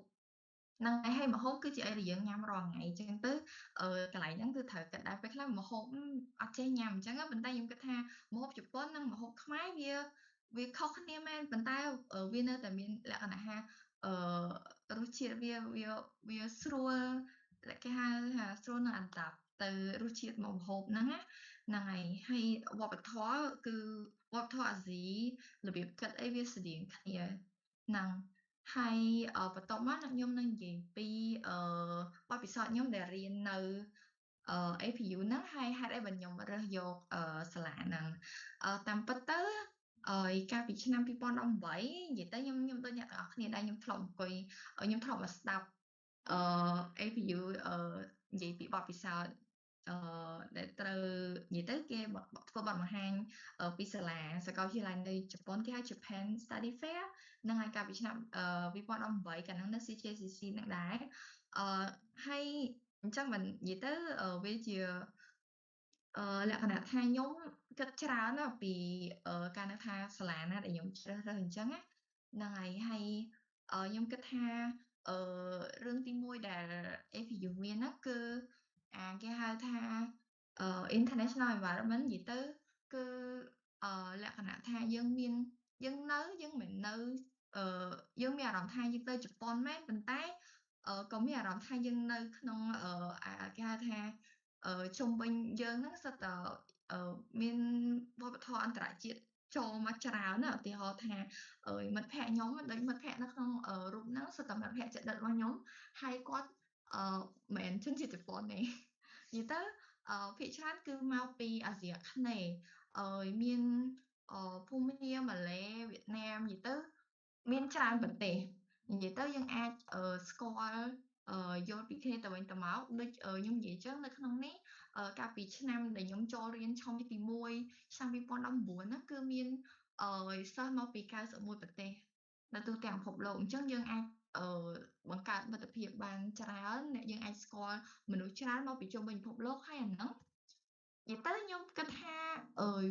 [SPEAKER 4] ហ្នឹងហើយម្ហូបគឺជាអីដែលយើងញ៉ាំរាល់ថ្ងៃអញ្ចឹងទៅកន្លែងហ្នឹងគឺត្រូវគិតដែរពេលខ្លះម្ហូបអត់ចេះញ៉ាំអញ្ចឹងប៉ុន្តែខ្ញុំគិតថាម្ហូបជប៉ុននិងម្ហូបខ្មែរវា វាខុសគ្នាមែនប៉ុន្តែវានៅតែមានលក្ខណៈថារសជាតិវាស្រួលគេហៅថាស្រួលនឹងអណ្ដាប់ទៅរសជាតិមកម្ហូបហ្នឹងណាហ្នឹងហើយវប្បធម៌គឺវប្បធម៌អាស៊ីរបៀបគិតអីវាស្រដៀងគ្នាហ្នឹងហើយបន្ទាប់មកខ្ញុំនឹងនិយាយពីបទពិសោធន៍ខ្ញុំដែលរៀននៅ APU ហ្នឹងហើយហេតុអីបើខ្ញុំរើសយកសាលាហ្នឹងតាមពិតទៅកាលពីឆ្នាំ2018និយាយទៅខ្ញុំដូចអ្នកទាំងអស់គ្នាដែរខ្ញុំធ្លាប់មកស្ដាប់APU និយាយពីបទពិសោធន៍ដែលត្រូវនិយាយទៅគេធ្វើបទបង្ហាញពីសាលាសាកលវិទ្យាល័យនៅជប៉ុនគេហៅ Japan Study Fair ហ្នឹងហើយកាលពីឆ្នាំ2018កាលហ្នឹងនៅ CJCC ហ្នឹងដែរហើយអញ្ចឹងមិននិយាយទៅវាជាលក្ខណៈថាខ្ញុំគិតច្រើនណាស់ពីការនៅថាសាលាណាដែលខ្ញុំជ្រើសរើសអញ្ចឹងណាហ្នឹងហើយខ្ញុំគិតថារឿងទី1ដែល APU មានហ្នឹងគឺគេហៅថា international environment និយាយទៅគឺលក្ខណៈថាយើងមិននៅយើងមានអារម្មណ៍ថាយើងទៅជប៉ុនមែនប៉ុន្តែក៏មានអារម្មណ៍ថាយើងនៅក្នុងគេហៅថាជុំវិញយើងហ្នឹងសិតតែមានវប្បធម៌អន្តរជាតិចូលមកច្រើនណាឧទាហរណ៍ថាមិត្តភ័ក្ដិខ្ញុំដូចមិត្តភ័ក្ដិនៅក្នុងរូបហ្នឹងសិតតែមិត្តភ័ក្ដិចិត្តដិតរបស់ខ្ញុំហើយគាត់មិនមែនជនជាតិជប៉ុនទេនិយាយទៅភាគច្រើនគឺមកពីអាស៊ីអាគ្នេយ៍មានភូមាម៉ាឡេវៀតណាមនិយាយទៅមានច្រើនប្រទេសនិយាយទៅយើងអាចស្គាល់យល់ពីគ្នាទៅវិញទៅមកដូចខ្ញុំនិយាយចឹងនៅក្នុងនេះកាលពីឆ្នាំដែលខ្ញុំចូលរៀនឆមាសទី1ឆ្នាំ2019ហ្នឹងគឺមានសិស្សមកពី91ប្រទេសនៅទូទាំងពិភពលោកអញ្ចឹងយើងអាចបង្កើតមិត្តភាពបានច្រើនអ្នកយើងអាចស្គាល់មនុស្សច្រើនមកពីជុំវិញពិភពលោកហើយអាហ្នឹងនិយាយទៅខ្ញុំគិតថា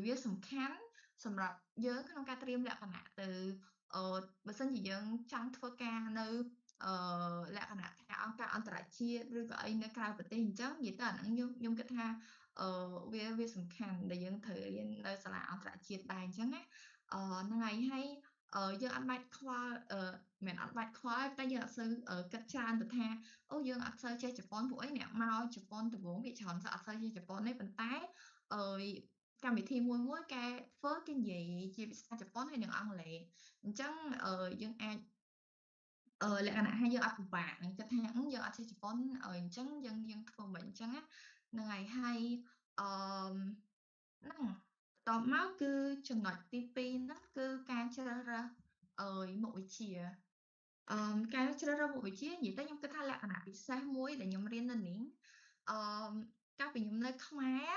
[SPEAKER 4] វាសំខាន់សម្រាប់យើងក្នុងការត្រៀមលក្ខណៈទៅបើសិនជាយើងចង់ធ្វើការនៅលក្ខណៈថាអង្គការអន្តរជាតិឬក៏អីនៅក្រៅប្រទេសអញ្ចឹងនិយាយទៅអាហ្នឹងខ្ញុំគិតថាវាសំខាន់ដែលយើងត្រូវរៀននៅសាលាអន្តរជាតិដែរអញ្ចឹងណាហ្នឹងហើយយើងអត់បាច់ខ្វល់មិនអត់បាច់ខ្វល់តែយើងអត់សូវគិតច្រើនទៅថាយើងអត់សូវចេះជប៉ុនពួកអីអ្នកមកជប៉ុនដំបូងគេច្រើនអត់សូវចេះជប៉ុនទេប៉ុន្តែកម្មវិធីមួយគេធ្វើគេនិយាយជាភាសាជប៉ុនហើយនិងអង់គ្លេសអញ្ចឹងយើងអាចលក្ខណៈថាយើងអត់ពិបាកនឹងគិតថាយើងអត់ចេះជប៉ុនអញ្ចឹងយើងធ្វើមិនអញ្ចឹងហ្នឹងហើយហ្នឹងតបមកគឺចំណុចទី2ហ្នឹងគឺការជ្រើសរើសមុខវិជ្ជាការជ្រើសរើសមុខវិជ្ជានិយាយទៅខ្ញុំគិតថាលក្ខណៈពិសេសមួយដែលខ្ញុំរៀននៅនេះកាលពីខ្ញុំនៅខ្មែរ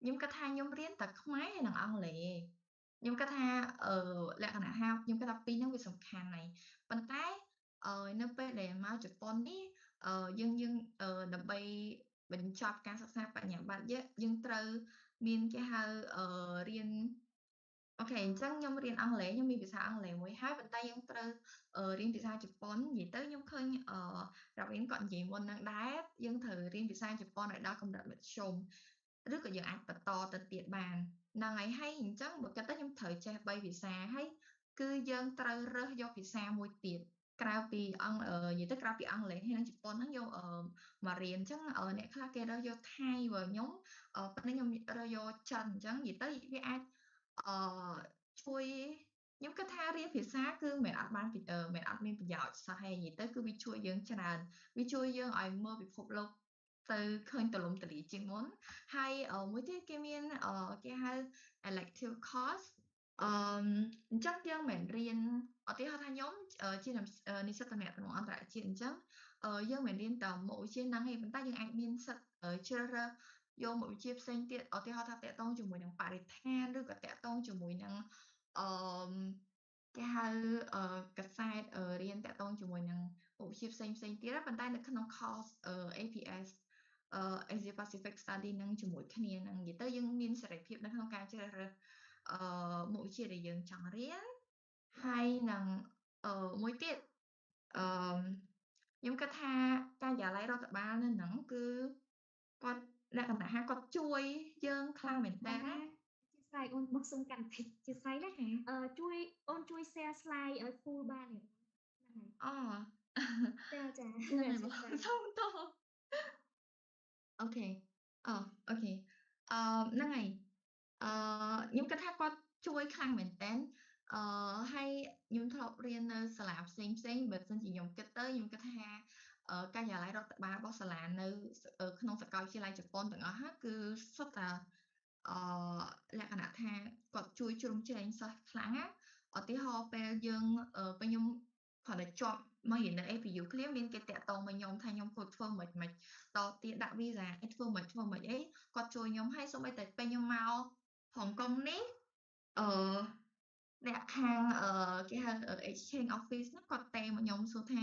[SPEAKER 4] ខ្ញុំគិតថាខ្ញុំរៀនតែខ្មែរហើយនិងអង់គ្លេសខ្ញុំគិតថាលក្ខណៈថាខ្ញុំគិតថាពីរហ្នឹងវាសំខាន់ហើយប៉ុន្តែនៅពេលដែលមកជប៉ុននេះយើងដើម្បីបញ្ចប់ការសិក្សាបញ្ញាបត្រយើងត្រូវមានគេហៅរៀនអូខេអញ្ចឹងខ្ញុំរៀនអង់គ្លេសខ្ញុំមានភាសាអង់គ្លេសមួយហើយប៉ុន្តែយើងត្រូវរៀនភាសាជប៉ុននិយាយទៅខ្ញុំឃើញរាប់រៀនគាត់និយាយមុនហ្នឹងដែរយើងត្រូវរៀនភាសាជប៉ុនឲ្យដល់កម្រិតមធ្យមឬក៏យើងអាចបន្តទៅទៀតបានហ្នឹងហើយអញ្ចឹងបើគិតទៅខ្ញុំត្រូវចេះ3ភាសាហើយគឺយើងត្រូវរើសយកភាសាមួយទៀតក្រៅពីនិយាយទៅក្រៅពីអង់គ្លេសហើយនិងជប៉ុនហ្នឹងយកមករៀនអញ្ចឹងអ្នកខ្លះគេរើសយកថៃបើខ្ញុំប៉ុន្តែខ្ញុំរើសយកចិនអញ្ចឹងនិយាយទៅវាអាចជួយខ្ញុំគិតថារៀនភាសាគឺមិនអត់មានប្រយោជន៍សោះហើយនិយាយទៅគឺវាជួយយើងច្រើនវាជួយយើងឲ្យមើលពិភពលោកទៅឃើញទូលំទូលាយជាងមុនហើយមួយទៀតគេមានគេហៅ elective course អញ្ចឹងយើងមិនរៀនឧទាហរណ៍ថាខ្ញុំជានិស្សិតតំណែងអន្តរជាតិអញ្ចឹងយើងមិនរៀនតែមុខវិជ្ជាហ្នឹងទេប៉ុន្តែយើងអាចមានសិទ្ធជ្រើសរើសយកមុខវិជ្ជាផ្សេងទៀតឧទាហរណ៍ថាតាក់ទងជាមួយនឹងបរិស្ថានឬក៏តាក់ទងជាមួយនឹងគេហៅកាសែតរៀនតាក់ទងជាមួយនឹងមុខវិជ្ជាផ្សេងទៀតប៉ុន្តែនៅក្នុង course APS Asia Pacific Study នឹងជាមួយគ្នានឹងនិយាយទៅយើងមានសេរីភាពនៅក្នុងការជ្រើសរើសមុខវិជ្ជាដែលយើងចង់រៀនហើយនឹងមួយទៀតខ្ញុំគិតថាការិយាល័យរដ្ឋបាលនៅហ្នឹងគឺគាត់លក្ខណៈថាគាត់ជួយយើងខ្លាំងមែនតើណា
[SPEAKER 1] slide អូនមកសុំកាន់តិចជាស្អីណាជួយអូនជួយ share slide ឲ្យ full បានទេហ្នឹងហើយចា
[SPEAKER 4] ហ្នឹងហើយបងសុំតអូខេអូខេហ្នឹងហើយខ្ញុំគិតថាគាត់ជួយខ្លាំងមែនតើហើយខ្ញុំធ្លាប់រៀននៅសាលាផ្សេងបើមិនជាខ្ញុំគិតទៅខ្ញុំគិតថាការិយាល័យរដ្ឋបាលរបស់សាលានៅក្នុងសាកលវិទ្យាល័យជប៉ុនទាំងអស់ហ្នឹងគឺសុទ្ធតែលក្ខណៈថាគាត់ជួយជ្រោមជ្រែងសិស្សខ្លាំងណាឧទាហរណ៍ពេលយើងពេលខ្ញុំគាត់តែជាប់មករៀននៅ APU ឃ្លាមានគេតាក់ទងមកខ្ញុំថាខ្ញុំធ្វើមិនតទៀតដាក់វីសាអីធ្វើមិនអីគាត់ជួយខ្ញុំហើយសូម្បីតែពេលខ្ញុំមកហុងកុងនេះអ្នកខាងគេហៅ exchange office ហ្នឹងគាត់តែមកខ្ញុំសួរថា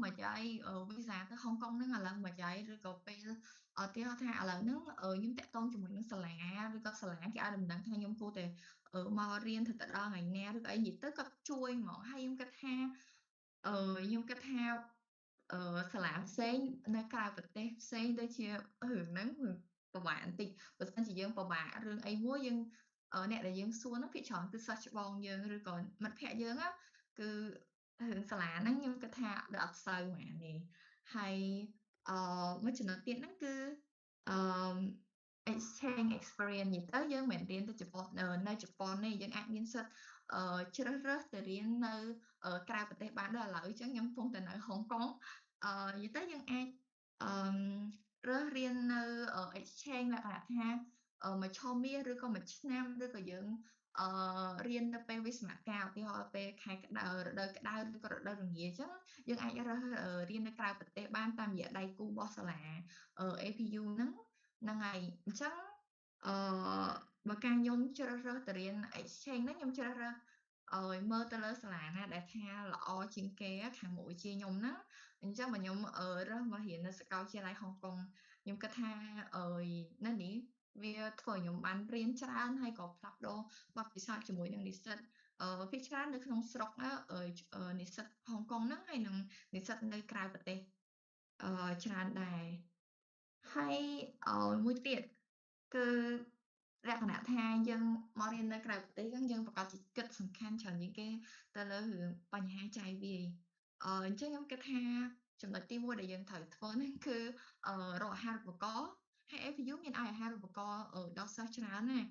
[SPEAKER 4] មិនអីវីសាទៅហុងកុងហ្នឹងឥឡូវមិនអីឬក៏ពេលទីហៅថាឥឡូវហ្នឹងខ្ញុំតាក់ទងជាមួយនឹងសាលាឬក៏សាលាគេឲ្យដំណឹងថាខ្ញុំគួរតែមករៀនទៅដល់ថ្ងៃណាឬក៏អីនិយាយទៅគាត់ជួយហ្មងហើយខ្ញុំគិតថាសាលាផ្សេងនៅក្រៅប្រទេសផ្សេងដូចជារឿងហ្នឹងពិបាកបន្តិចបើមិនជាយើងពិបាករឿងអីមួយយើងអ្នកដែលយើងសួរហ្នឹងភាគច្រើនគឺសិស្សច្បងយើងឬក៏មិត្តភ័ក្តិយើងគឺរឿងសាលាហ្នឹងខ្ញុំគិតថាដូចអត់សូវហ្មងទេហើយមួយចំណុចទៀតហ្នឹងគឺexchange experience និយាយទៅយើងមិនមែនរៀនទៅជប៉ុននៅជប៉ុនទេយើងអាចមានសិទ្ធជ្រើសរើសទៅរៀននៅក្រៅប្រទេសបានដូចឥឡូវអញ្ចឹងខ្ញុំកំពុងតែនៅហុងកុងនិយាយទៅយើងអាចរើសរៀននៅ exchange លក្ខណៈថាមួយឆមាសឬក៏មួយឆ្នាំឬក៏យើងរៀននៅពេលវិស្សមកាលឧទាហរណ៍ពេលខែក្តៅរដូវក្តៅឬក៏រដូវរងាអញ្ចឹងយើងអាចរើសរៀននៅក្រៅប្រទេសបានតាមរយៈដៃគូរបស់សាលា APU ហ្នឹងហើយអញ្ចឹងបើការខ្ញុំជ្រើសរើសទៅរៀន exchange ហ្នឹងខ្ញុំជ្រើសរើសឲ្យមើលទៅលើសាលាណាដែលថាល្អជាងគេខាងមុខវិជ្ជាខ្ញុំហ្នឹងអញ្ចឹងបើខ្ញុំរើសមករៀននៅសាកលវិទ្យាល័យហុងកុងខ្ញុំគិតថានៅនេះវាធ្វើឲ្យខ្ញុំបានរៀនច្រើនហើយក៏ផ្លាស់ប្ដូរបទពិសោធន៍ជាមួយនឹងនិស្សិតភាគច្រើននៅក្នុងស្រុកនិស្សិតហុងកុងហ្នឹងហើយនឹងនិស្សិតនៅក្រៅប្រទេសច្រើនដែរហើយមួយទៀតគឺលក្ខណៈថាយើងមករៀននៅក្រៅប្រទេសហ្នឹងយើងប្រកាសជាគិតសំខាន់ច្រើនជាងគេទៅលើរឿងបញ្ហាចាយវាយអញ្ចឹងខ្ញុំគិតថាចំណុចទី1ដែលយើងត្រូវធ្វើហ្នឹងគឺរកអាហារូបករណ៍ហើយ APU មានឲ្យអាហារូបករណ៍ដល់សិស្សច្រើនណាស់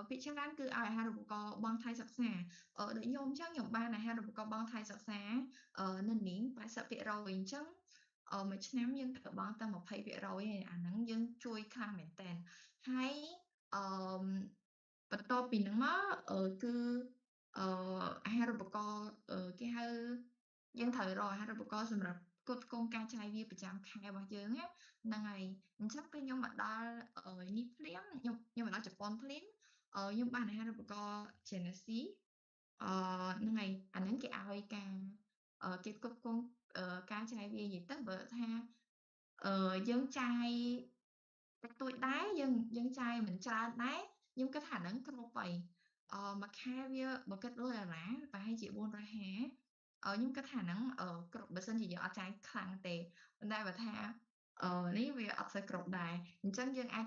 [SPEAKER 4] ភាគច្រើនគឺឲ្យអាហារូបករណ៍បង់ថ្លៃសិក្សាដូចខ្ញុំអញ្ចឹងខ្ញុំបានអាហារូបករណ៍បង់ថ្លៃសិក្សានៅនេះ 80% អញ្ចឹងមួយឆ្នាំយើងត្រូវបង់តែ 20% ឯអាហ្នឹងយើងជួយខ្លាំងមែនតើហើយបន្ទាប់ពីហ្នឹងមកគឺអាហារូបករណ៍គេហៅយើងត្រូវរកអាហារូបករណ៍សម្រាប់ផ្គត់ផ្គង់ការចាយវាប្រចាំខែរបស់យើងហ្នឹងហើយអញ្ចឹងពេលខ្ញុំមកដល់នេះភ្លាមខ្ញុំមកដល់ជប៉ុនភ្លាមខ្ញុំបានអាហារូបករណ៍ Genesis ហ្នឹងហើយអាហ្នឹងគេឲ្យការគេផ្គត់ផ្គង់ការចាយវាយនិយាយទៅបើថាយើងចាយតិចតួចដែរយើងចាយមិនច្រើនដែរខ្ញុំគិតថាហ្នឹងគ្រប់ហើយមួយខែវាបើគិត$1ប្រហែលជា450ខ្ញុំគិតថាហ្នឹងគ្រប់បើសិនជាយើងអត់ចាយខ្លាំងទេប៉ុន្តែបើថានេះវាអត់សូវគ្រប់ដែរអញ្ចឹងយើងអាច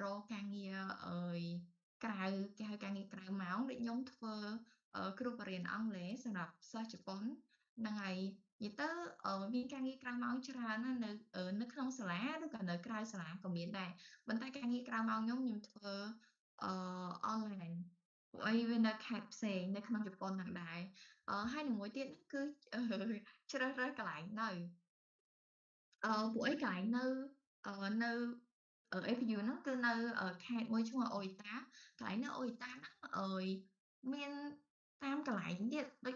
[SPEAKER 4] រកការងារក្រៅគេហៅការងារក្រៅម៉ោងដូចខ្ញុំធ្វើគ្រូបរិញ្ញាបត្រអង់គ្លេសសម្រាប់សិស្សជប៉ុនហ្នឹងហើយនិយាយទៅមានការងារក្រៅម៉ោងច្រើនណាស់នៅក្នុងសាលាឬក៏នៅក្រៅសាលាក៏មានដែរប៉ុន្តែការងារក្រៅម៉ោងខ្ញុំធ្វើអនឡាញពួកអីវានៅខេត្តផ្សេងនៅក្នុងជប៉ុនហ្នឹងដែរហើយនឹងមួយទៀតហ្នឹងគឺជ្រើសរើសកន្លែងនៅពួកអីកន្លែងនៅ APU ហ្នឹងគឺនៅខេត្តមួយឈ្មោះអូយតាកន្លែងនៅអូយតាហ្នឹងមានតាមកន្លែងទៀតដូច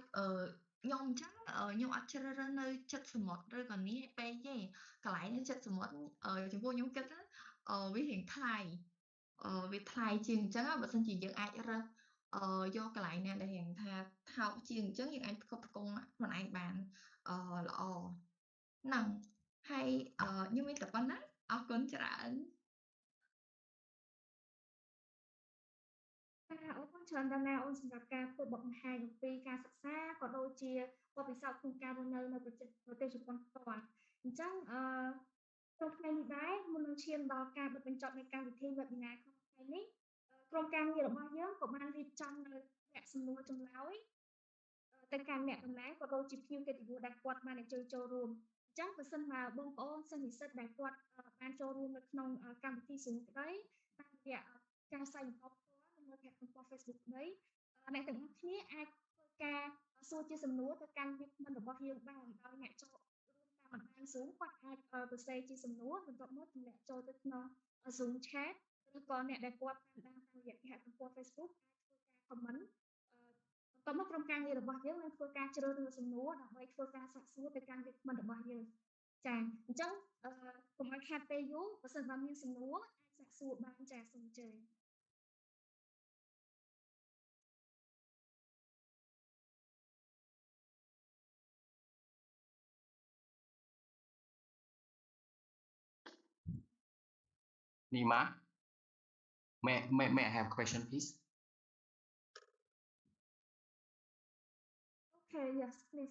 [SPEAKER 4] ខ្ញុំអញ្ចឹងខ្ញុំអត់ជ្រើសរើសនៅជិតសមុទ្រឬក៏នេះពេកទេកន្លែងនៅជិតសមុទ្រចំពោះខ្ញុំគិតវារៀងថ្លៃវាថ្លៃជាងអញ្ចឹងបើសិនជាយើងអាចរើសយកកន្លែងណាដែលរៀងថាថោកជាងអញ្ចឹងយើងអាចផ្គត់ផ្គង់ខ្លួនឯងបានល្អហ្នឹងហើយខ្ញុំមានតែប៉ុណ្ណាអរគុណច្រើន
[SPEAKER 1] អរគុណច្រើនណាស់អូនសម្រាប់ការធ្វើបង្ហាញអំពីការសិក្សាក៏ដូចជាបទពិសោធន៍ក្នុងការរស់នៅប្រទេសជប៉ុនផ្ទាល់អញ្ចឹងក្នុងថ្ងៃនេះដែរមុននឹងឈានដល់ការបិទបញ្ចប់នៃកម្មវិធី webinar ក្នុងថ្ងៃនេះ ក្រុមការងាររបស់យើងក៏បានរៀបចំនៅអ្នកសំណួរចម្លើយទៅកាន់អ្នកតំណាងក៏ដូចជាភ្ញៀវកិត្តិយសដែលគាត់បានអញ្ជើញចូលរួមអញ្ចឹងបើសិនមកបងប្អូនសិស្សនិស្សិតដែលគាត់បានចូលរួមនៅក្នុងកម្មវិធីZoomក្តីតាមរយៈការសាកល្បងផ្ទាល់នៅលើទំព័រ Facebook ក្តីអ្នកទាំងអស់គ្នាអាចធ្វើការសួរជាសំណួរទៅកាន់វាគ្មិនរបស់យើងបានដោយអ្នកចូលរួមតាមបណ្ដាញ Zoom គាត់អាចសរសេរជាសំណួរបន្ទាប់មកទម្លាក់ចូលទៅក្នុង Zoom chat ឬក៏អ្នកដែលគាត់តាមដានតាមរយៈគេហទំព័រ Facebook អាចធ្វើការ comment បន្ទាប់មកក្រុមការងាររបស់យើងនឹងធ្វើការជ្រើសរើសសំណួរដើម្បីធ្វើការសាកសួរទៅកាន់វាគ្មិនរបស់យើងចាអញ្ចឹងកុំឲ្យខាតពេលយូរបើសិនបើមានសំណួរអាចសាកសួរបានចាសូមអញ្ជើញ
[SPEAKER 5] Nima, may I have a question, please?
[SPEAKER 1] Okay, yes, please.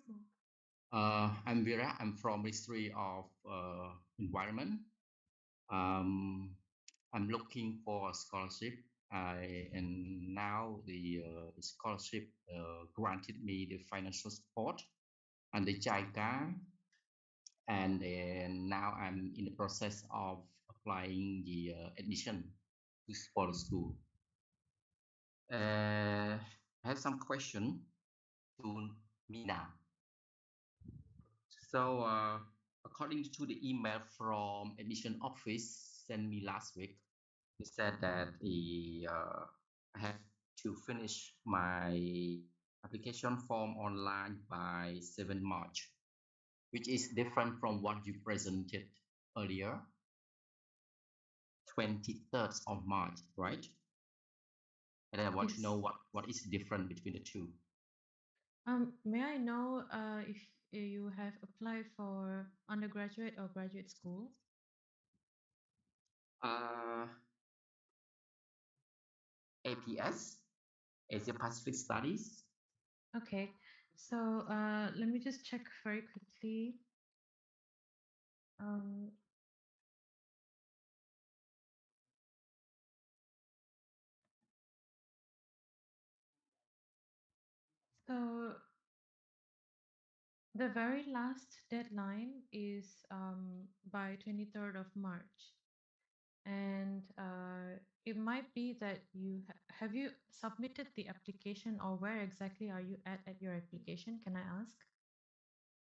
[SPEAKER 5] I'm Vera. I'm from Ministry of Environment. I'm looking for a scholarship, and now the scholarship granted me the financial support and the JICA, and then now I'm in the process of applying the admission for the school. I have some question to Mina. So, according to the email from admission office sent me last week, he said that I have to finish my application form online by 7 March, which is different from what you presented earlier, 23rd of March, right? And I want to know what is different between the two.
[SPEAKER 2] May I know if you have applied for undergraduate or graduate school?
[SPEAKER 5] APS, Asia Pacific Studies.
[SPEAKER 2] Okay, so let me just check very quickly. So the very last deadline is by 23rd of March. And it might be that have you submitted the application, or where exactly are you at your application? Can I ask?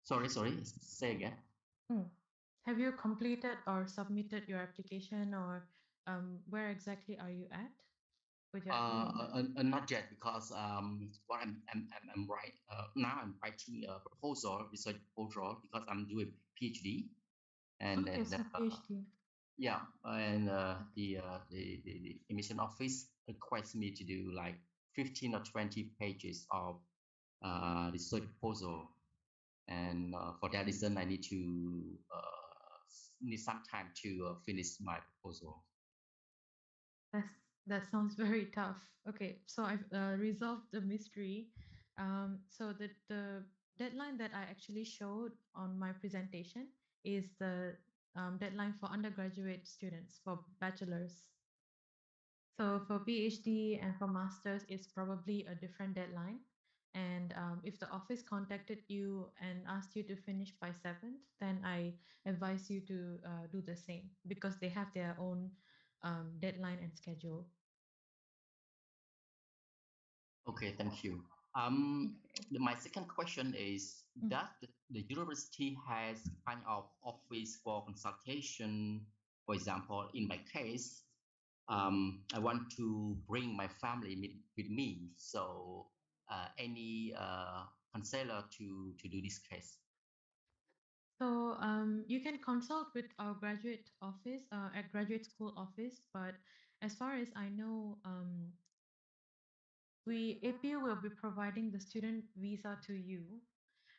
[SPEAKER 5] Sorry, say again.
[SPEAKER 2] Have you completed or submitted your application, or where exactly are you at?
[SPEAKER 5] Not yet, because what I'm right now I'm writing a research proposal, because I'm doing PhD, and
[SPEAKER 2] okay, so PhD.
[SPEAKER 5] Yeah, and the admission office requires me to do like 15 or 20 pages of research proposal, and for that reason I need some time to finish my proposal.
[SPEAKER 2] That sounds very tough. Okay, so I've resolved the mystery. So the deadline that I actually showed on my presentation is the deadline for undergraduate students, for bachelors. So for PhD and for masters, it's probably a different deadline. And if the office contacted you and asked you to finish by 7th, then I advise you to do the same, because they have their own deadline and schedule.
[SPEAKER 5] Okay, thank you. My second question is, does the university has kind of office for consultation? For example, in my case, I want to bring my family with me, so any counselor to do this case?
[SPEAKER 2] So you can consult with our graduate office, at graduate school office, but as far as I know, APU will be providing the student visa to you,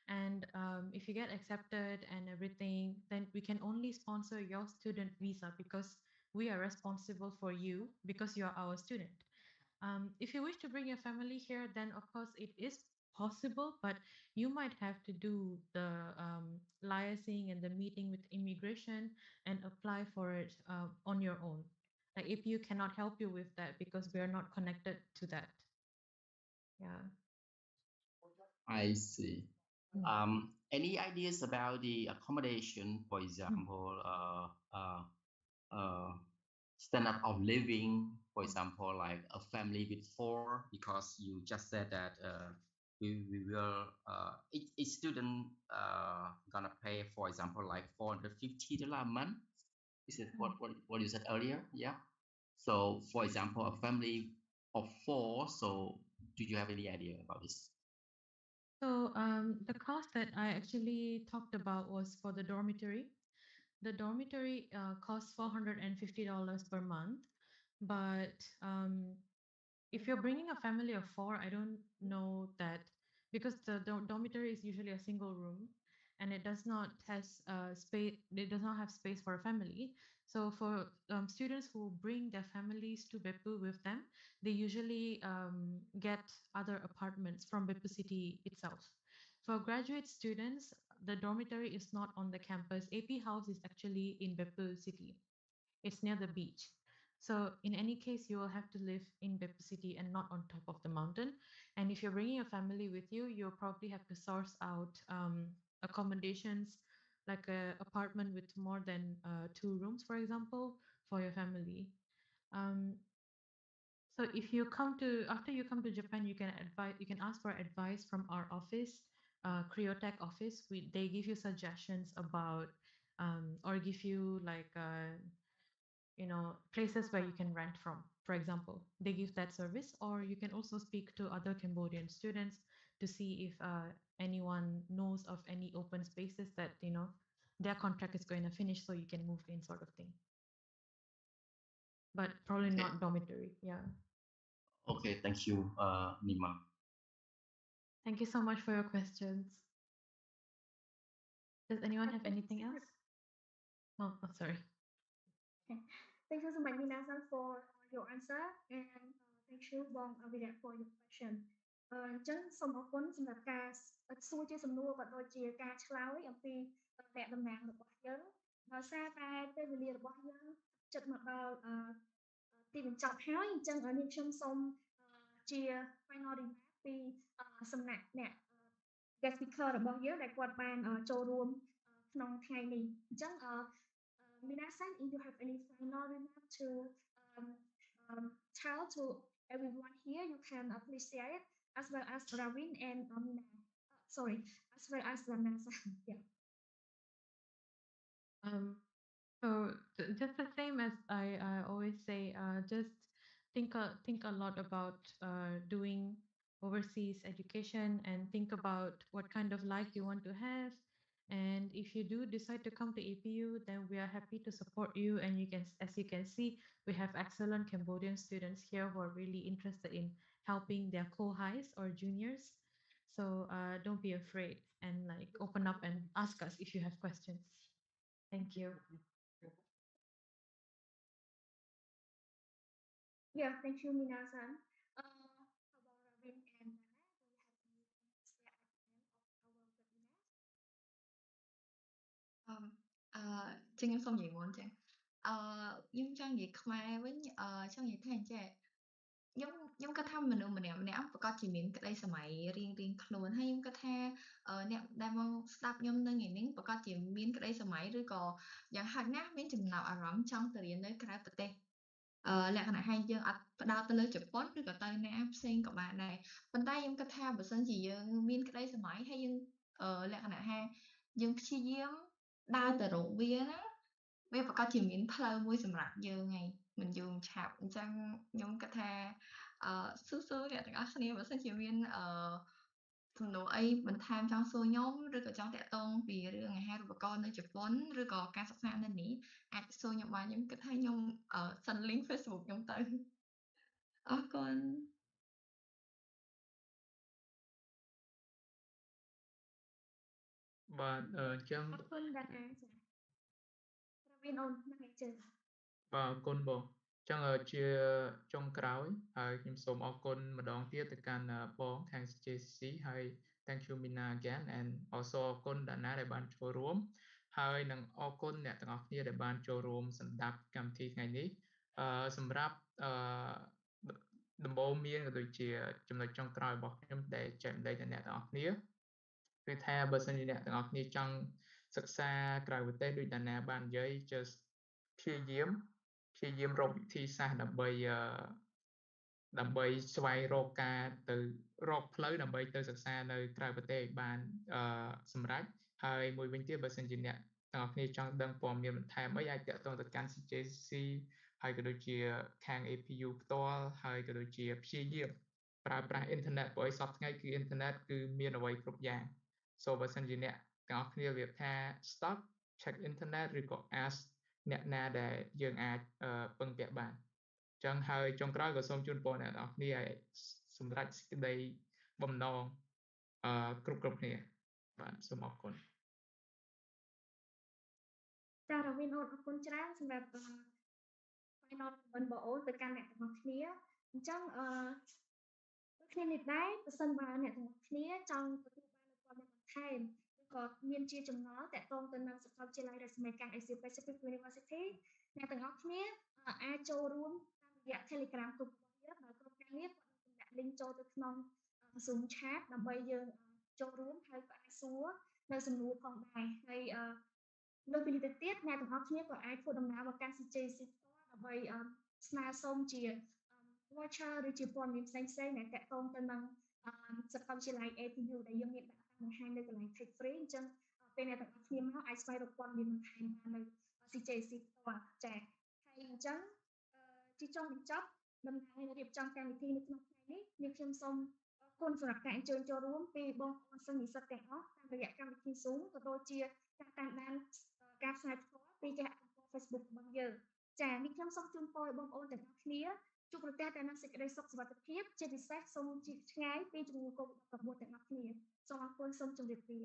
[SPEAKER 2] and if you get accepted and everything, then we can only sponsor your student visa, because we are responsible for you, because you are our student. If you wish to bring your family here, then of course it is possible, but you might have to do the liaising and the meeting with immigration and apply for it on your own. Like APU cannot help you with that because we are not connected to that. Yeah.
[SPEAKER 5] I see. Any ideas about the accommodation, for example, standard of living, for example, like a family with 4, because you just said that we will each student gonna pay, for example, like $450 a month. Is it what you said earlier? Yeah. So, for example, a family of 4. So, do you have any idea about this?
[SPEAKER 2] So the cost that I actually talked about was for the dormitory. The dormitory costs $450 per month, but if you're bringing a family of 4, I don't know that, because the dormitory is usually a single room, and it does not has space. It does not have space for a family. So for students who bring their families to Beppu with them, they usually get other apartments from Beppu city itself. For graduate students, the dormitory is not on the campus. AP House is actually in Beppu city. It's near the beach. So in any case, you will have to live in Beppu city and not on top of the mountain. And if you're bringing a family with you, you'll probably have to source out accommodations, like a apartment with more than 2 rooms, for example, for your family. So if you come to after you come to Japan, you can ask for advice from our office, Creotech office. They give you suggestions about or give you like places where you can rent from. For example, they give that service, or you can also speak to other Cambodian students to see if anyone knows of any open spaces that their contract is going to finish, so you can move in, sort of thing. But probably
[SPEAKER 5] Okay.
[SPEAKER 2] not dormitory. Yeah.
[SPEAKER 5] Okay, thank you, Nima.
[SPEAKER 2] Thank you so much for your questions. Does anyone have anything else? Oh, sorry.
[SPEAKER 1] Okay. Thank you so much, Minasan, for your answer, and thank you, Bong Avirat, for your question. អញ្ចឹងសូមអរគុណសម្រាប់ការសួរជាសំណួរក៏ដូចជាការឆ្លើយអំពីអ្នកតំណាងរបស់យើងដោយសារតែពេលវេលារបស់យើងជិតមកដល់ទីបញ្ចប់ហើយអញ្ចឹងនាងខ្ញុំសូមជា final remark ពីសំណាក់អ្នក guest speaker របស់យើងដែលគាត់បានចូលរួមក្នុងថ្ងៃនេះអញ្ចឹងMinasan, if you have any final remark to tell to everyone here, you can please share it, as well as Ravin and Mina. Sorry, as well as Minasan. Yeah.
[SPEAKER 2] So just the same as I always say, just think a lot about doing overseas education, and think about what kind of life you want to have. And if you do decide to come to APU, then we are happy to support you. And as you can see, we have excellent Cambodian students here who are really interested in helping their co-highs or juniors. So don't be afraid, and like open up and ask us if you have questions. Thank you.
[SPEAKER 1] Yeah, thank you, Minasan. How about Ravin and Nana? Do you have any comments to add at the end of our webinar?
[SPEAKER 4] ចឹងខ្ញុំសូមនិយាយមុនចឹងខ្ញុំចង់និយាយខ្មែរវិញចង់និយាយថាអញ្ចេះខ្ញុំគិតថាមនុស្សម្នាក់ៗប្រកាសជាមានក្តីសម័យរៀងខ្លួនហើយខ្ញុំគិតថាអ្នកដែលមកស្ដាប់ខ្ញុំនៅថ្ងៃនេះប្រកាសជាមានក្តីសម័យឬក៏យ៉ាងហោចណាស់មានចំណាប់អារម្មណ៍ចង់ទៅរៀននៅក្រៅប្រទេសលក្ខណៈថាយើងអត់ផ្ដោតទៅលើជប៉ុនឬក៏ទៅណាផ្សេងក៏បានដែរប៉ុន្តែខ្ញុំគិតថាបើសិនជាយើងមានក្តីសម័យហើយយើងលក្ខណៈថាយើងព្យាយាមដើរទៅរកវាណាវាប្រកាសជាមានផ្លូវមួយសម្រាប់យើងហើយមិនយូរឆាប់អញ្ចឹងខ្ញុំគិតថាស៊ូអ្នកទាំងអស់គ្នាបើសិនជាមានសំណួរអីបន្ថែមចង់សួរខ្ញុំឬក៏ចង់តាក់ទងពីរឿងអាហារូបករណ៍នៅជប៉ុនឬក៏ការសិក្សានៅនេះអាចសួរខ្ញុំបានខ្ញុំគិតថាខ្ញុំសិន link Facebook ខ្ញុំទៅអរគុណ
[SPEAKER 3] បាទអញ្ចឹង
[SPEAKER 1] អរគុណដែរចា៎ Ravin on ហ្នឹងឯងចា៎
[SPEAKER 3] បាទអរគុណបងអញ្ចឹងជាចុងក្រោយហើយខ្ញុំសូមអរគុណម្ដងទៀតទៅកាន់បងខាង CJCC ហើយ thank you Mina again and also អរគុណដាណាដែលបានចូលរួមហើយនឹងអរគុណអ្នកទាំងអស់គ្នាដែលបានចូលរួមសម្ដាប់កម្មវិធីថ្ងៃនេះ សម្រាប់ដំបូងមានក៏ដូចជាចំណុចចុងក្រោយរបស់ខ្ញុំដែលចែកម្លែកដល់អ្នកទាំងអស់គ្នាគឺថាបើសិនជាអ្នកទាំងអស់គ្នាចង់សិក្សាក្រៅប្រទេសដូចតាណាបាននិយាយ just ព្យាយាមរកវិធីសាស្ត្រដើម្បីស្វែងរកការទៅរកផ្លូវដើម្បីទៅសិក្សានៅក្រៅប្រទេសឲ្យបានសម្រេចហើយមួយវិញទៀតបើសិនជាអ្នកទាំងអស់គ្នាចង់ដឹងព័ត៌មានបន្ថែមអីអាចតាក់ទងទៅកាន់ CJCC ហើយក៏ដូចជាខាង APU ផ្ទាល់ហើយក៏ដូចជាព្យាយាមប្រើប្រាស់អ៊ីនធឺណិតព្រោះឲ្យសពថ្ងៃគឺអ៊ីនធឺណិតគឺមានអ្វីគ្រប់យ៉ាង so បើសិនជាអ្នកទាំងអស់គ្នាវាថា stop check internet ឬក៏ ask អ្នកណាដែលយើងអាចពឹងពាក់បានចឹងហើយចុងក្រោយក៏សូមជូនពរអ្នកទាំងអស់គ្នាឲ្យសម្រេចសេចក្តីបំណងគ្រប់គ្នាបាទសូមអរគុណ
[SPEAKER 1] ចារវិនអរគុណច្រើនសម្រាប់final comment បងអូនទៅកាន់អ្នកទាំងអស់គ្នាអញ្ចឹងដូចគ្នានេះដែរប្រសិនបើអ្នកទាំងអស់គ្នាចង់ទទួលបាននូវព័ត៌មានបន្ថែមឬក៏មានជាចំណងតាក់ទងទៅនឹងសាកលវិទ្យាល័យ Ritsumeikan Asia Pacific University អ្នកទាំងអស់គ្នាអាចចូលរួមតាមរយៈ Telegram ក្រុមរបស់យើងដោយក្រុមការងារគាត់នឹងដាក់ link ចូលទៅក្នុង Zoom chat ដើម្បីយើងចូលរួមហើយក៏អាចសួរនៅសំណួរផងដែរហើយលើពីនេះទៅទៀតអ្នកទាំងអស់គ្នាក៏អាចធ្វើដំណើរមកកាន់ CJCC ដើម្បីស្នើសុំជា voucher ឬជាព័ត៌មានផ្សេងៗដែលតាក់ទងទៅនឹងសាកលវិទ្យាល័យ APU ដែលយើងមានដាក់តាំងបង្ហាញនៅកន្លែង Take Free អញ្ចឹងពេលអ្នកទាំងអស់គ្នាមកអាចស្វែងរកព័ត៌មានបន្ថែមបាននៅ CJCC ផ្ទាល់ចា៎ហើយអញ្ចឹងជាចុងបញ្ចប់ដំណើររៀបចំកម្មវិធីនៅក្នុងថ្ងៃនេះនាងខ្ញុំសូមអរគុណសម្រាប់ការអញ្ជើញចូលរួមពីបងប្អូនសិស្សនិស្សិតទាំងអស់តាមរយៈកម្មវិធី Zoom ក៏ដូចជាការតាមដានការផ្សាយផ្ទាល់ពីគេហទំព័រ Facebook របស់យើងចា៎នេះខ្ញុំសូមជូនពរឲ្យបងប្អូនទាំងអស់គ្នាជួបប្រទះតែនឹងសេចក្តីសុខសុវត្ថិភាពជាពិសេសសូមជៀសឆ្ងាយពីជំងឺ Covid-19 ទាំងអស់គ្នាសូមអរគុណសូមជម្រាបលា